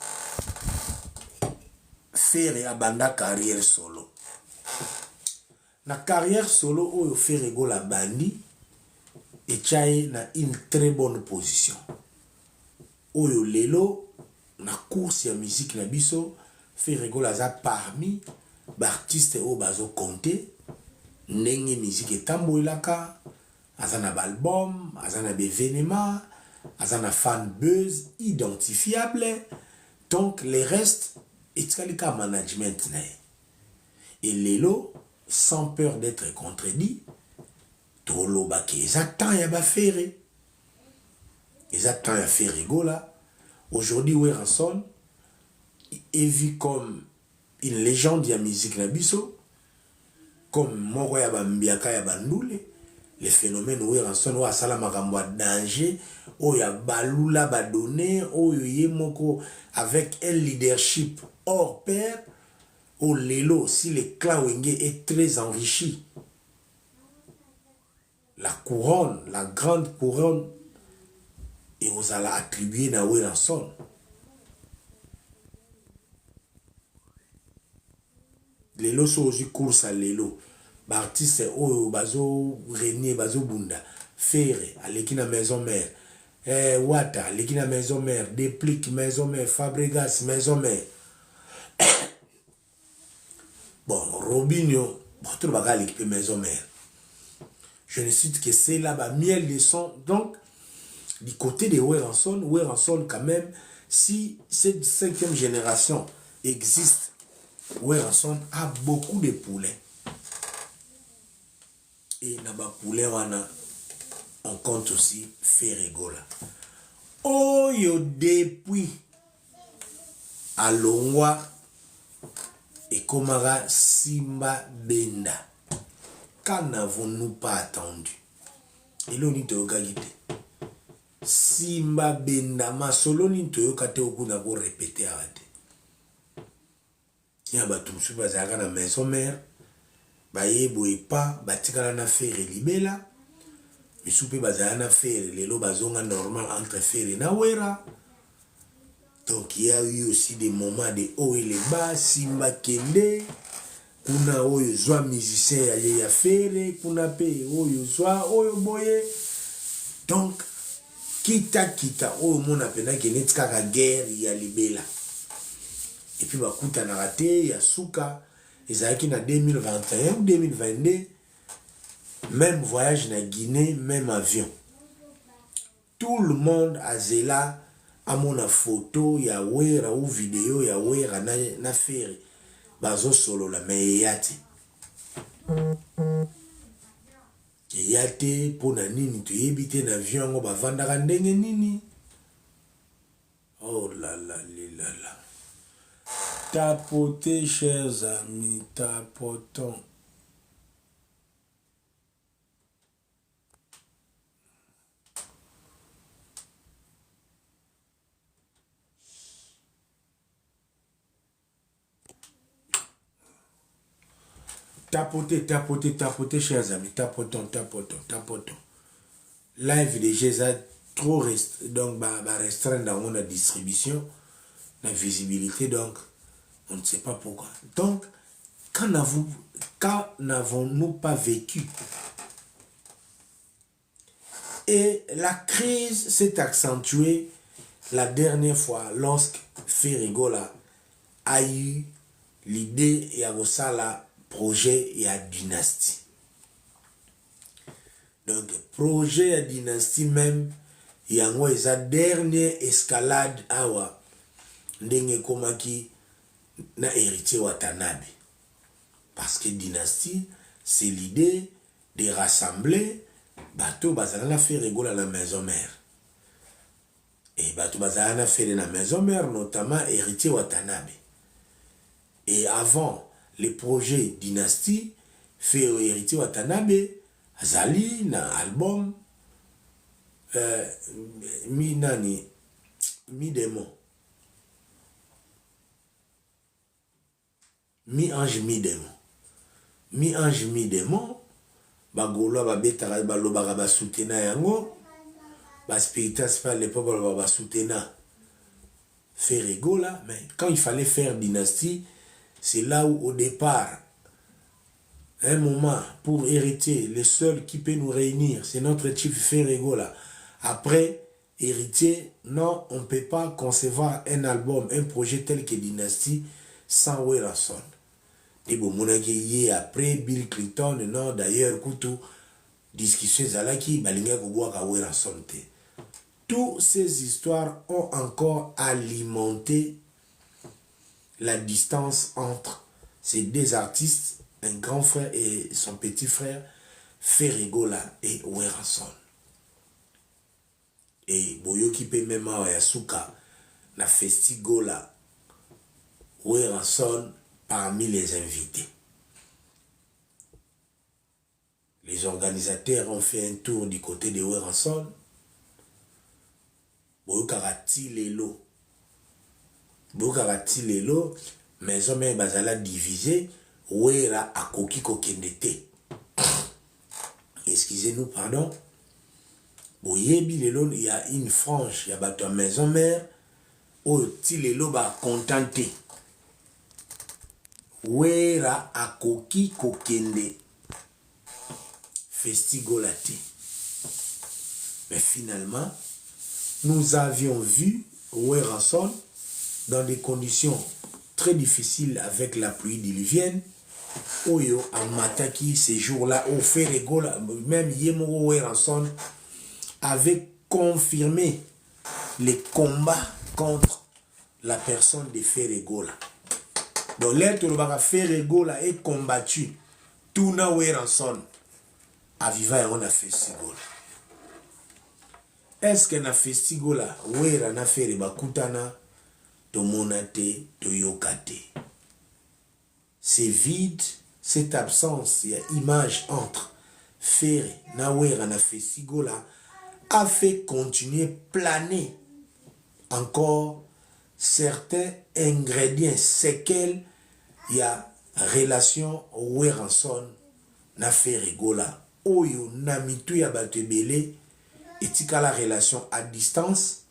faire abanda carrière solo. La carrière solo oyo Ferregola bandi et tchaye na une très bonne position. Oyo lelo na course ya musique na biso Ferregola za parmi l'artiste o bazo compter ndenge musique etambolaka azana album, azana événement, azana fan buzz identifiable. Donc les restes etsikalika management na. Et lelo sans peur d'être contredit, toloba ke ezatan ya ba Ferre. Ezatan ya Ferregola. Aujourd'hui, Weranson est vu comme une légende de la musique na biso, comme moko ya bambiaka ya bandoule. Les phénomènes Weranson wa sala makambo danger, oya balula badonné, oyo yemoko avec un leadership hors pair. Au lelo, si le clan Wenge est très enrichi, la couronne, la grande couronne, et vous allez attribuer na Weranson. Lelo so aussi course à lelo. Artiste oyo bazo renier bazo bunda. Ferre aleki na maison mère. Wata aleki na maison mère. Déplique maison mère. Fabregas maison mère. Bon, Robinho, tout le bagage l'équipe maison mère. Je ne cite que c'est là-bas, miel de son. Donc, du côté de Weranson quand même, si cette 5e génération existe, Weranson a beaucoup de poulets. Et là-bas, poulet, on compte aussi Ferregola. Oh, yo, depuis à Longwa et Komara Simba Benda. Quand n'avons-nous pas attendu? Et l'on y te Simba Benda, ma solo ni te yokate okuna ko répéter arrêter. Il y a batum su bazaka na maison mère. Baye boye pa batikala na faire libela. Mais soupe bazaka na faire lelo bazonga normal entre faire na wera. Donc il y a eu aussi des moments de haut et les bas, Simba Kende, kuna oyo zwa musicien ya faire, kuna pe oyo zwa oyo boye. Donc kita oyo mona pena kene tika guerre ya libela. Et puis bakuta na raté ya suka ezaki na 2021 ou 2022 même voyage na Guinée, même avion. Tout le monde a zela à mon photo ya wera ou vidéo ya wera na faire bazo solo la mais yate pona nini tu yebite na avion ngo bavandaka ndenge nini. Oh là là là là. Tapotez, chers amis, tapotons. Tapotez, chers amis, tapotons. Live de Jésus trop donc restreint dans la distribution, la visibilité, donc on ne sait pas pourquoi. Donc, quand n'avons-nous pas vécu? Et la crise s'est accentuée la dernière fois lorsque Ferregola a eu l'idée et a la projet et à dynastie. Donc, projet à dynastie même, il y a sa dernière escalade awa ndenge komaki na héritier Watanabe. Parce que dynastie, c'est l'idée de rassembler bateau bazala faire rigoler à la maison mère. Et bateau bazala faire la maison mère, notamment héritier Watanabe. Et avant les projets dynastie, fait héritier Watanabe, Azali na album mi démon. Mi ange mi démon. Bagolo babeta balobaka ba soutena yango. Ba spiritas pas les peuples ba soutena. Ferregola, mais quand il fallait faire dynastie, c'est là où au départ un moment pour hériter, le seul qui peut nous réunir, c'est notre chief Ferregola. Après, héritier, non, on ne peut pas concevoir un album, un projet tel que Dynasty sans Weranson. Et bon, mon avis, après Bill Clinton, non, d'ailleurs, Koutou, discussion Zalaki, Balinga Kouboua Weranson. Toutes ces histoires ont encore alimenté la distance entre ces deux artistes, un grand frère et son petit frère, Ferregola et Weranson. Et Boyoki pe même à Yasuka, na Festigola, Weranson parmi les invités. Les organisateurs ont fait un tour du côté de Weranson. Boyokarati lelo. Boyokarati lelo, mais on bazala divisé. Wera akoki kokendete. Excusez-nous. nous, pardon. Boyebi lelo, il y a une frange, il y a bateau à maison mère. Oh, ti lelo ba contenté. Wera akoki kokende. Festigolati. Mais finalement, nous avions vu Weranson dans des conditions très difficiles avec la pluie diluvienne. Oyo Amataki, ces jours-là, au Ferregola, même Yemoro Weranson avait confirmé les combats contre la personne de Ferregola. Donc l'être de Ferregola est combattu. Tout na Weranson. Aviva et on a festigola. Est-ce que na festigola Wera na fait bakutana to monate to yokate. C'est vide, cette absence, il y a image entre Ferre na Wera na festigola a fait continuer planer encore certains ingrédients, c'est qu'il y a relation Weranson na Ferregola. Oyo na mitu ya batebele etika la relation à distance,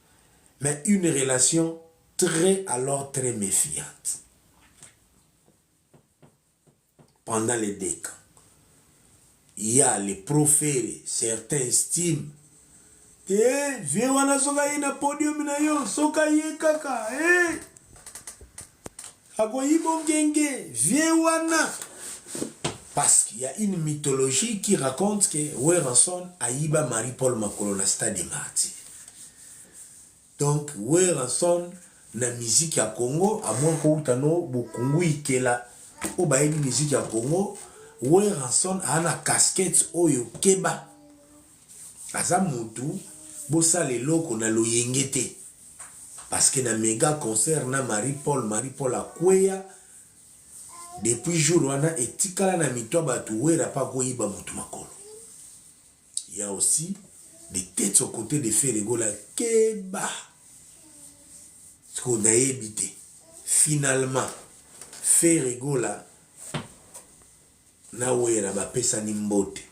mais une relation très méfiante. Pendant les décans, il y a les proférés, certains estiment viens wana soka ina podium na yo, soka ye kaka, akoyibo ngenge, viens wana. Parce qu'il y a une mythologie qui raconte que Weranson a iba Marie-Paul Makolo na stade des martyrs. Donc Weranson na musique ya Congo, à moins que utano bokungu ikela o ba une musique ya Congo, Weranson a na casquette oyo keba. Aza mutu bosa lelo kona loyengete. Parce que na méga concert na Marie-Paul a kweya. Depuis jour wana etikala na mitwa batu wera pa koyiba mutu makolo. Il y a aussi des têtes aux côtés de Ferregola keba. Ce qu'on a évité. Finalement, Ferregola na wera ba pesa nimbote.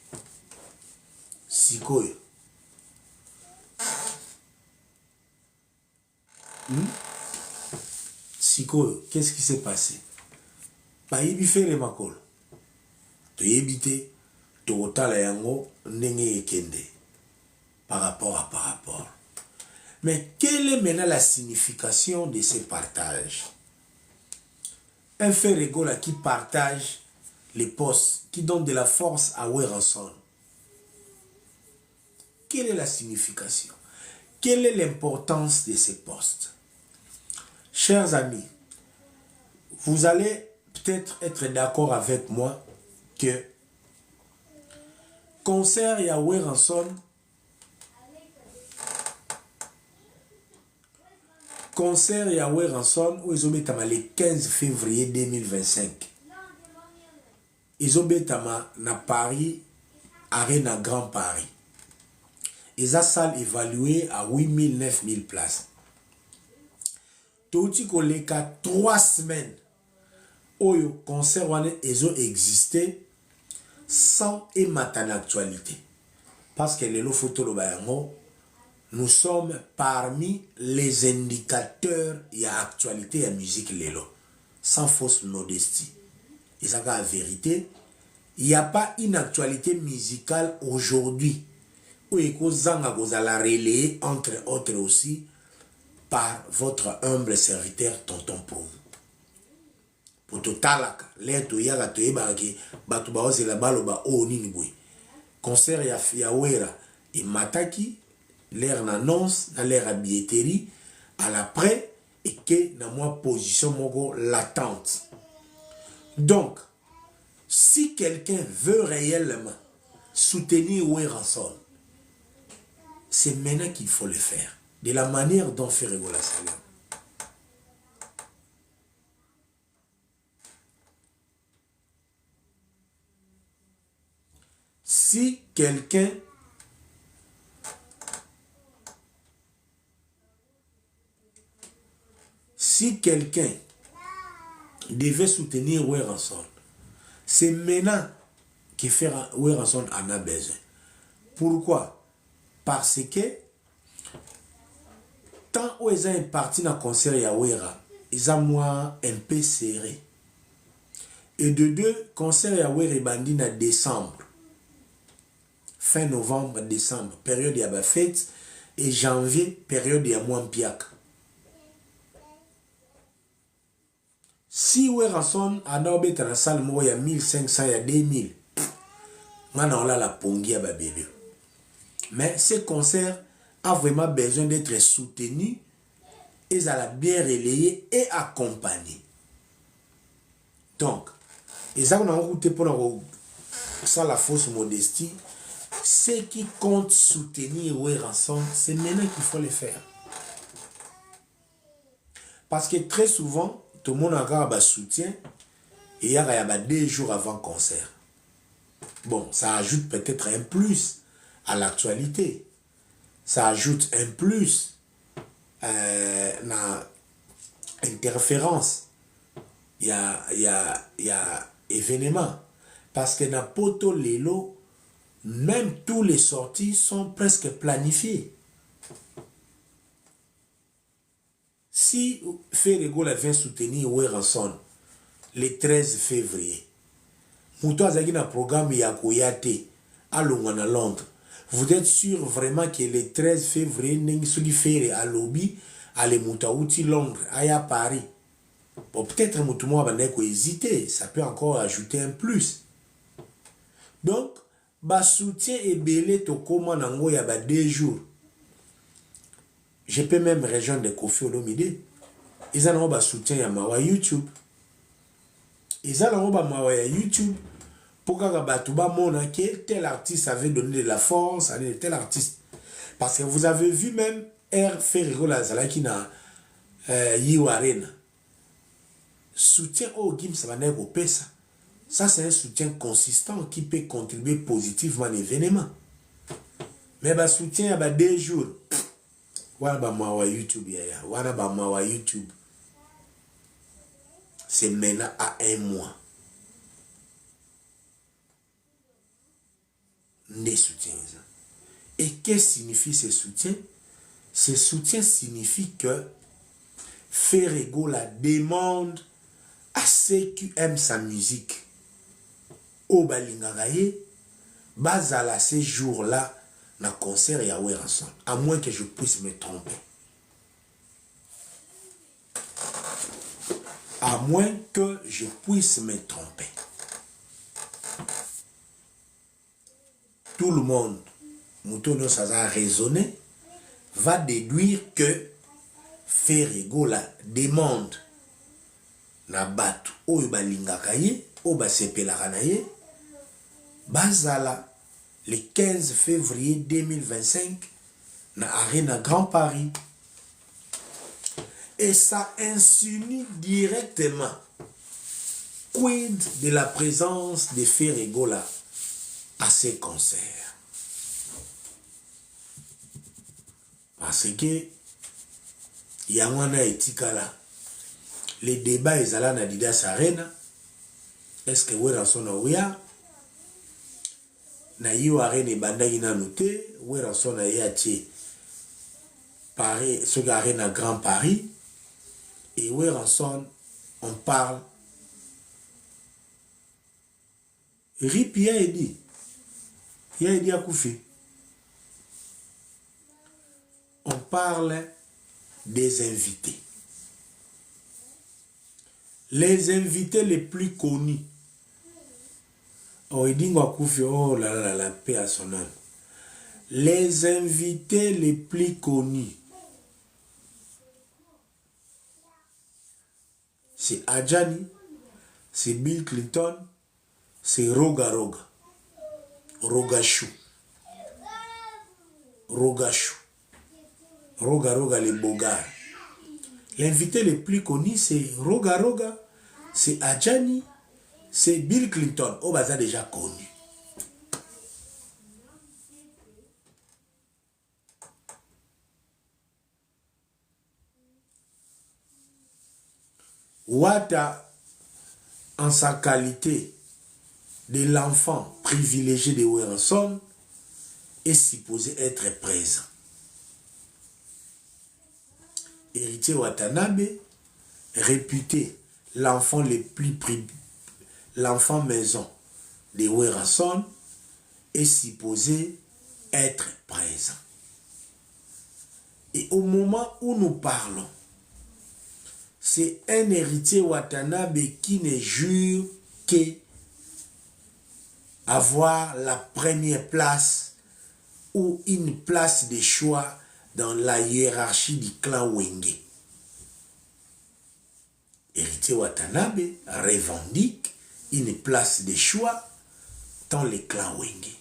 Sikoyo. Sikoyo, qu'est-ce qui s'est passé? Pa yibi fere makolo. To yebite, to otala yango ndenge ekende. Par rapport. Mais quelle est maintenant la signification de ce partage? Un Ferregola qui partage les postes, qui donne de la force à Weranson. Quelle est la signification? Quelle est l'importance de ces postes? Chers amis, vous allez peut-être être d'accord avec moi que concert ya Weranson où ils ont mis le 15 février 2025. Ils ont mis na Paris, Arena Grand Paris. Ils ont salle évaluée à 8000, 9000 places. Tout ce qu'on les 3 semaines. Oyo concert wane ils ont existé sans émater l'actualité. Parce que les photos nous sommes parmi les indicateurs de l'actualité de la musique lelo. Sans fausse modestie. Et ça la vérité, il n'y a pas une actualité musicale aujourd'hui où il y a la relayer entre autres aussi par votre humble serviteur Tonton Poum. Pour tout talaka, l'air to yaga to ebaki, batu ba ose la baloba o nini boy. Concert ya Wera et Mataki, l'air n'annonce, dans l'air à billetterie, à l'après, et que dans moi position mogo latente. Donc, si quelqu'un veut réellement soutenir Weranson, c'est maintenant qu'il faut le faire. De la manière dont Ferregola Salam. Si quelqu'un devait soutenir Weranson, c'est maintenant que Weranson en a besoin. Pourquoi? Parce que tant où ils ont parti dans le concert Yawera, ils ont moi un peu serré. Et de deux, concert Yawera est bandi en décembre. Fin novembre, décembre, période de la fête. Et janvier, période de la Mwampiak. Si Weranson a dans la salle, il y a 1500, il y a 2000. Maintenant, on a la pongi à Babélio. Mais ce concert a vraiment besoin d'être soutenu, et ça l'a bien relayé et accompagné. Donc, ils ont en route pour ça la fausse modestie. Ceux qui comptent soutenir Weranson, c'est maintenant qu'il faut le faire. Parce que très souvent, tout le monde a un soutien et il y a 2 jours avant le concert. Bon, ça ajoute peut-être un plus à l'actualité. Ça ajoute un plus dans l'interférence. Il y a événement. Parce que dans Poto Lelo, même tous les sorties sont presque planifiées. Si Ferregola vient soutenir Weranson le 13 février, Mouto Azagi na programme Yakoyate à Londres, vous êtes sûr vraiment que le 13 février, Nengisuli Ferre à Lobby, à le Moutaouti Londres, à Paris? Bon, peut-être Moutouma va hésiter, ça peut encore ajouter un plus. Donc, bas soutien et belé Tokoma Nango ya 2 jours. Je peux même rejoindre de Kofi Olomide. Ils ont un soutien à Mawa YouTube. Ils ont un YouTube pour que tel artiste avait donné de la force à tel artiste. Parce que vous avez vu même R. Ferrero Lazalaki na Yiwa Arena. Soutien au Gims Vanek au Pesa. Ça, c'est un soutien consistant qui peut contribuer positivement à l'événement. Mais le soutien à 2 jours. YouTube, YouTube. C'est maintenant à 1 mois. Des soutiens. Et qu'est-ce que signifie ce soutien? Ce soutien signifie que Ferrego la demande à ceux qui aiment sa musique. Au Balingagaye, bazala ces jours-là, dans le concert et à Weranson. À moins que je puisse me tromper. À moins que je puisse me tromper. Tout le monde, Moutono Saza raisonné, va déduire que Ferrego la demande na batu oyo balingakaye, oyo basepelakanaye, bazala le 15 février 2025 na Arena Grand Paris. Et ça insinue directement quid de la présence de Ferrego là à ces concerts. Parce que Yamwana et Tikala, les débats ils allaient na Didas Arena. Est-ce que Weranson ouya na Yiwa Arena et bandagi na noté Weranson a yaché Paris, ce qui Arena Grand Paris. Et Weranson, on parle. Rip ya dit à Koufi. On parle des invités. Les invités les plus connus. Oh, il dit à Koufi, oh là là, la paix à son âme. Les invités les plus connus. C'est Adjani, c'est Bill Clinton, c'est Roga Roga. Rogachou. Roga Roga les Bogards. L'invité le plus connu, c'est Roga Roga, c'est Adjani, c'est Bill Clinton. Oh, bah, ça déjà connu. Wata, en sa qualité de l'enfant privilégié de Weranson, est supposé être présent. Héritier Watanabe, réputé l'enfant l'enfant maison de Werason, est supposé être présent. Et au moment où nous parlons, c'est un héritier Watanabe qui ne jure qu'avoir la première place ou une place de choix dans la hiérarchie du clan Wenge. Héritier Watanabe revendique une place de choix dans le clan Wenge.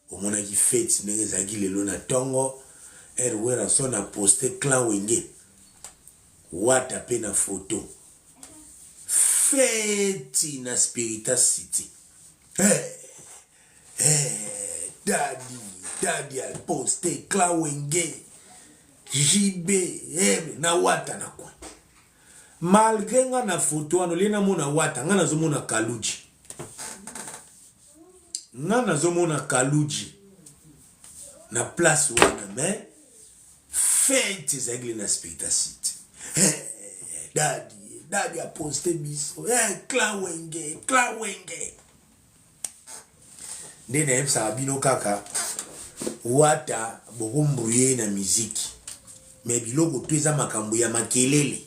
Au moment qui fête, Nezagi le lona tongo, Werason a posté clan Wenge. Wata pe na photo. Fête na Spiritas City. Daddy a posté clan Wenge. JB, na Wata na kwa. Malgré nga na photo, anolena mona Wata, nga na zomona Kaluji. Nga na zomona Kaluji. Na place wana, mais fête zagli na Spiritas City. Daddy a posté biso. Clan Wenge. Ndena yemsa abino kaka. Wata bokumbruye na miziki. Mais biloko tueza makambo ya makelele.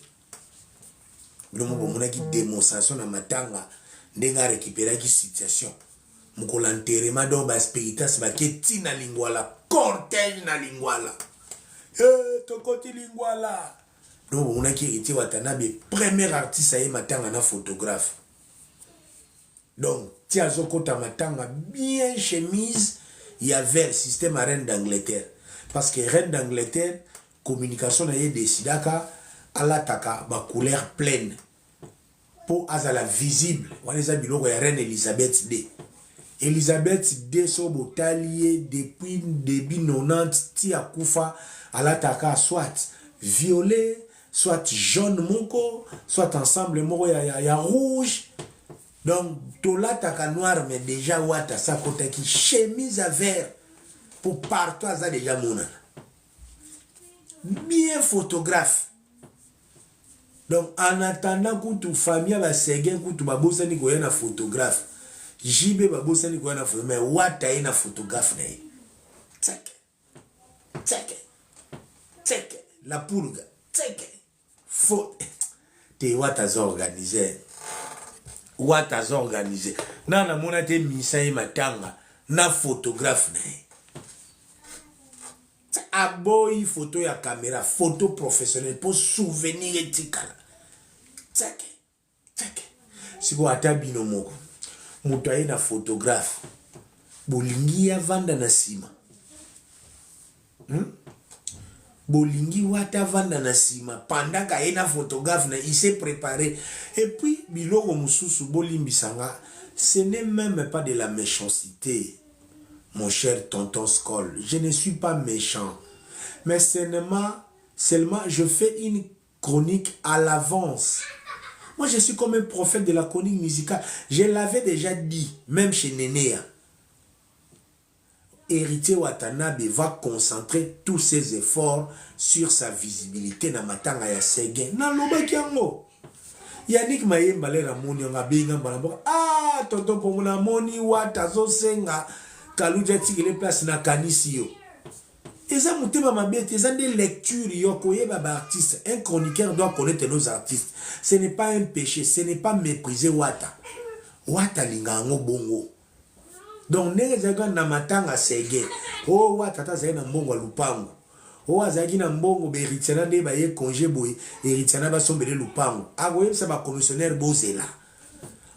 Bilomo bomona ki démonstration na matanga ndenga récupérer ki situation. Mukolo enterrement do ba Spiritas ba keti na Lingwala, cortège na Lingwala. Tokoti Lingwala. Donc bomona ki héritier Watanabe premier artiste aye matanga na photographe. Donc tiazo kota matanga bien chemise, il y avait le système à Reine d'Angleterre. Parce que Reine d'Angleterre communication na ye décidaka à l'attaque ba couleur pleine pour azala visible. Wana za biloko ya Reine Elisabeth II. Elisabeth II so botalier depuis début 90 ti akufa à l'attaque soit violet, soit jaune moko, soit ensemble moko ya rouge. Donc to l'attaque noir mais déjà Wata sa kota ki chemise à vert pour partout aza déjà mona. Bien photographe. Donc en attendant que tu famille va seguer que tu babosa ni koya na photographe. JB babosa ni koya na photographe mais Wata na photographe na. Tseke. La pulga. Tseke. Faut te Wata za organisé. Nana mona te misai matanga na photographe na. Aboyi photo ya caméra, photo professionnelle pour souvenir etikala. Tsake. Siko ata bino moko. Mutu aye na photographe. Bolingi ya vanda na sima. Bolingi Wata vanda na sima. Pendant ka na photographe na il s'est préparé. Et puis biloko mususu bolimbisanga. Ce n'est même pas de la méchanceté. Mon cher tonton Skoll, je ne suis pas méchant. Mais seulement je fais une chronique à l'avance. Moi, je suis comme un prophète de la chronique musicale. Je l'avais déjà dit, même chez Nénéa. Héritier Watanabe va concentrer tous ses efforts sur sa visibilité na matanga ya Segen. Na loba kiango. Yannick Mayemba le ramoni nga benga mbala. Ah, tonton pomona moni Wata zo senga. Kaluja tikele place na kanisi yo. Eza mutema mabete, eza des lectures yo koyeba ba artiste. Un chroniqueur doit connaître nos artistes. Ce n'est pas un péché, ce n'est pas mépriser Wata. Wata linga ngo bongo. Donc nenge zaga na matanga Sege. Oh Wata ta zaga na mbongo lupango. Oh azagi na mbongo be Ritiana de ba ye congé boy, et Ritiana ba sombele lupango. Agoye sa ba commissionnaire bozela.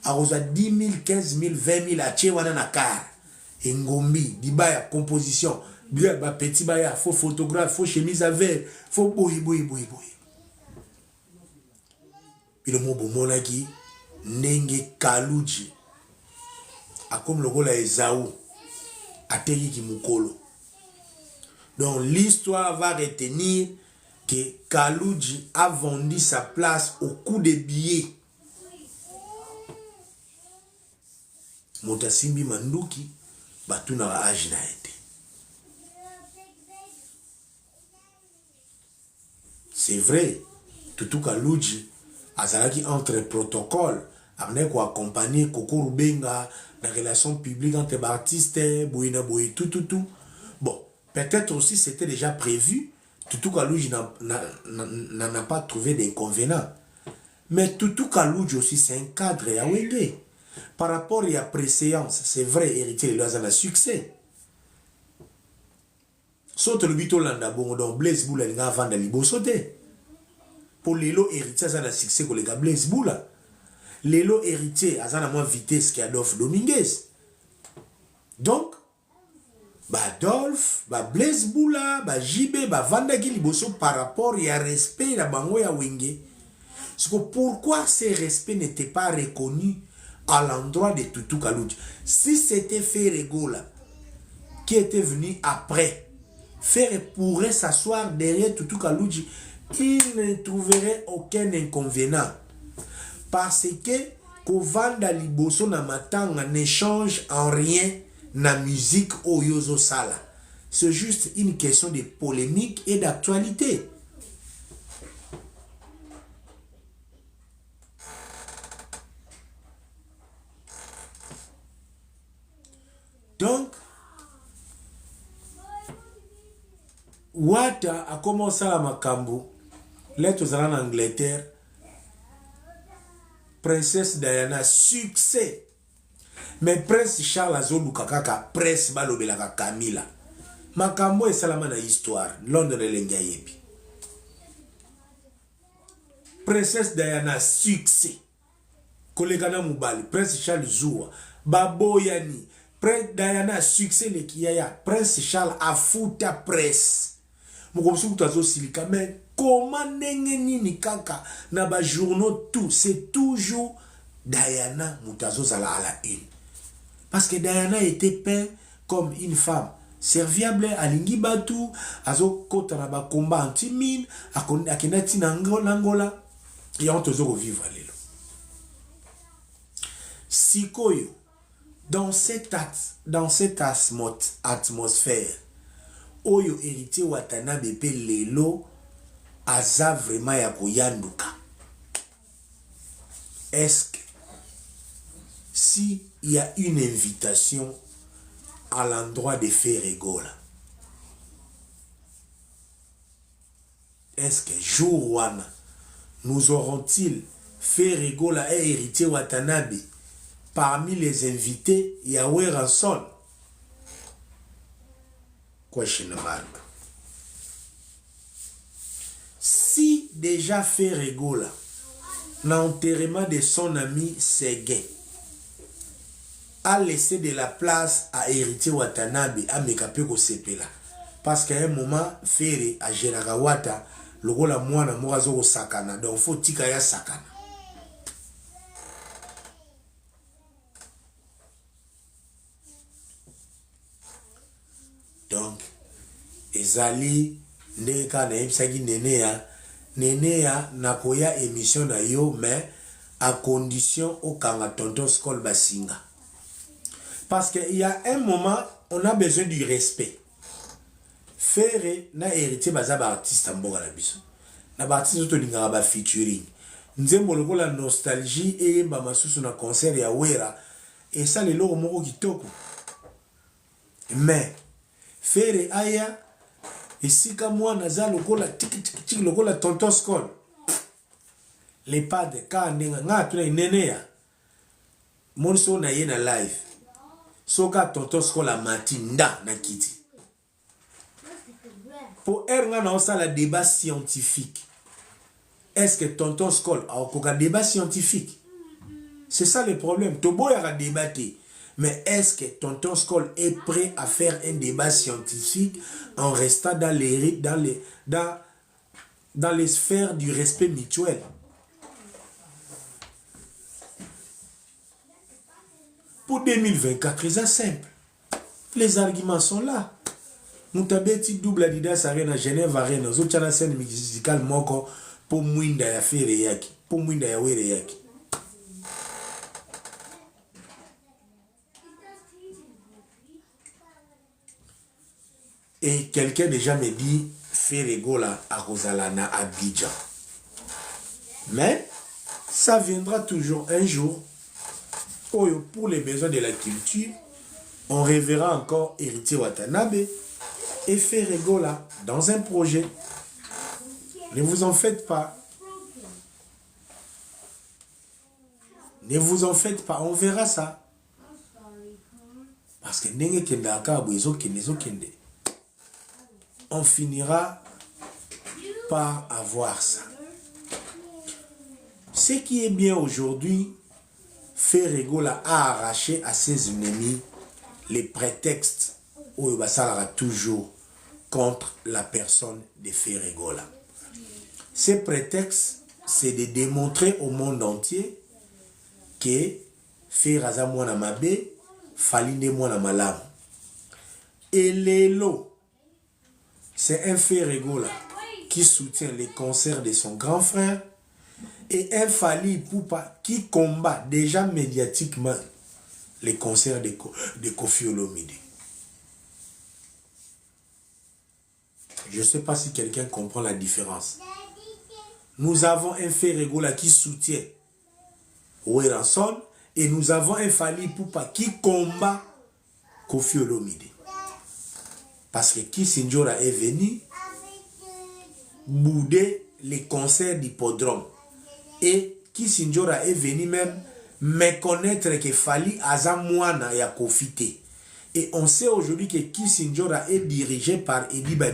Aroza 10 000, 15 000, 20 000 ache wana na car. Ngombi, dibaya, composition, bien, petit baya, faux photographe, faux chemise à verre, faux boy. Puis le mot bomonaki, nenge Kaluji, a comme le rôle à Esaou, a tegi ki mukolo. Donc l'histoire va retenir que Kaluji a vendu sa place au coût des billets. moto asimbi manduki batunaka age na ye te. C'est vrai, Tutu Kaluji azalaki entre protocole amené ko accompagner Koko Rubenga la relation publique entre les artistes boyina boy tout. Bon, peut-être aussi c'était déjà prévu. Tutu Kaluji n'a pas trouvé d'inconvénient. Mais Tutu Kaluji aussi c'est un cadre à Wenge. Par rapport à la préséance, c'est vrai, héritier de l'Oazana succès. Saute le bito landa bon donc Blaise Boula nga vanda liboso te. Pour l'élo héritier azana succès ko le ga Blaise Boula. L'élo héritier azana moins vitesse qu'Adolphe Dominguez. Donc Adolphe, Blaise Boula, JB, vanda ki liboso par rapport à respect la bango ya Wenge. Pourquoi ces respects n'étaient pas reconnus à l'endroit de Tutu Kaluji? Si c'était Ferregola qui était venu après, Ferre pourrait s'asseoir derrière Tutu Kaluji, il ne trouverait aucun inconvénient. Parce que Kovanda Liboso na matanga n'échange en rien na musique Oyozo Sala. C'est juste une question de polémique et d'actualité. Donc, Wata a commencé à Makambo, lettres en Angleterre, Princesse Diana, succès. Mais Prince Charles Azolu Kakaka, Prince Balobelaka Camilla. Makambo et Salamana histoire, Londres et Lengayebi. Princesse Diana, succès. Kolegana Moubali, Prince Charles Zoua, Baboyani, Prince Diana, succès le Kiyaya, Prince Charles Afuta Presse. Mais comment nini kaka na ba journaux tout c'est toujours Diana Moutazo Zala à la une. Parce que Diana était peinte comme une femme serviable à Lingi Batu, azo kota na ba combat anti-mine, akenati na Angola, et on tozo vivre lelo. Sikoyo, dans cette atmosphère, Oyo héritier Watanabe pe lelo aza vraiment ya koyanduka. Est-ce que si il y a une invitation à l'endroit de Ferregola, est-ce que jour wana nous aurons-ils Ferregola et héritier Watanabe parmi les invités Yahweh Ranson? Question mark. Si déjà Ferregola, l'enterrement de son ami Séguin, a laissé de la place à héritier Watanabe à Mekapeko Sepela, parce qu'à un moment, Ferre à Génagawata, le rôle à moi na morazo sakana, donc faut tikaya sakana. Donc, ezali ndeka na ebisaki nenea nakoya émission na yo, mais à condition au kanga tonton Skol Basinga. Parce qu'il y a un moment, on a besoin du respect. Ferre na héritier bazaba artiste mboka na biso. Na ba artiste to lingaka ba featuring. Nzembo lokola nostalgie et ba masusu na concert ya Wera et ça le loro moko kitoko. Mais Ferre aya esika mwana za lokola tiki lokola tonton Skol. Les pas de ka ndenga nga tuna inenea. Monso na ye na live. Soka tonton Skol a matinda na kiti. Pour erga na osala débat scientifique. Est-ce que tonton Skol a un débat scientifique? C'est ça le problème. Tobo y a débatté. Mais est-ce que tonton Skol est prêt à faire un débat scientifique en restant dans les sphères du respect mutuel? Pour 2024, c'est simple. Les arguments sont là. Mutabeti double Adidas Arena Genève Arena. Zochana scène musicale moko pour mwinda ya fere yaki. Pour mwinda ya were yaki. Et quelqu'un déjà me dit, Ferregola à Rosalana à Abidjan. Mais ça viendra toujours un jour où, pour les besoins de la culture, on reverra encore Héritier Watanabe et Ferregola dans un projet. Ne vous en faites pas. Ne vous en faites pas, on verra ça. Parce que on finira par avoir ça. Ce qui est bien aujourd'hui, Ferregola a arraché à ses ennemis les prétextes où il va toujours contre la personne de Ferregola. Ces prétextes, c'est de démontrer au monde entier que Ferraza mwana mabe, Falinde mwana malamu. Et Lelo, c'est un Ferregola qui soutient les concerts de son grand frère et un Fally Ipupa qui combat déjà médiatiquement les concerts de Koffi Olomide. Je ne sais pas si quelqu'un comprend la différence. Nous avons un Ferregola qui soutient Werrason et nous avons un Fally Ipupa qui combat Koffi Olomide. Parce que Kissinjora est venu bouder les concerts d'hippodrome. Et Kissinjora est venu même méconnaître que Fally aza mwana ya Koffi te. Et on sait aujourd'hui que Kissinjora est dirigé par Eddie Badi.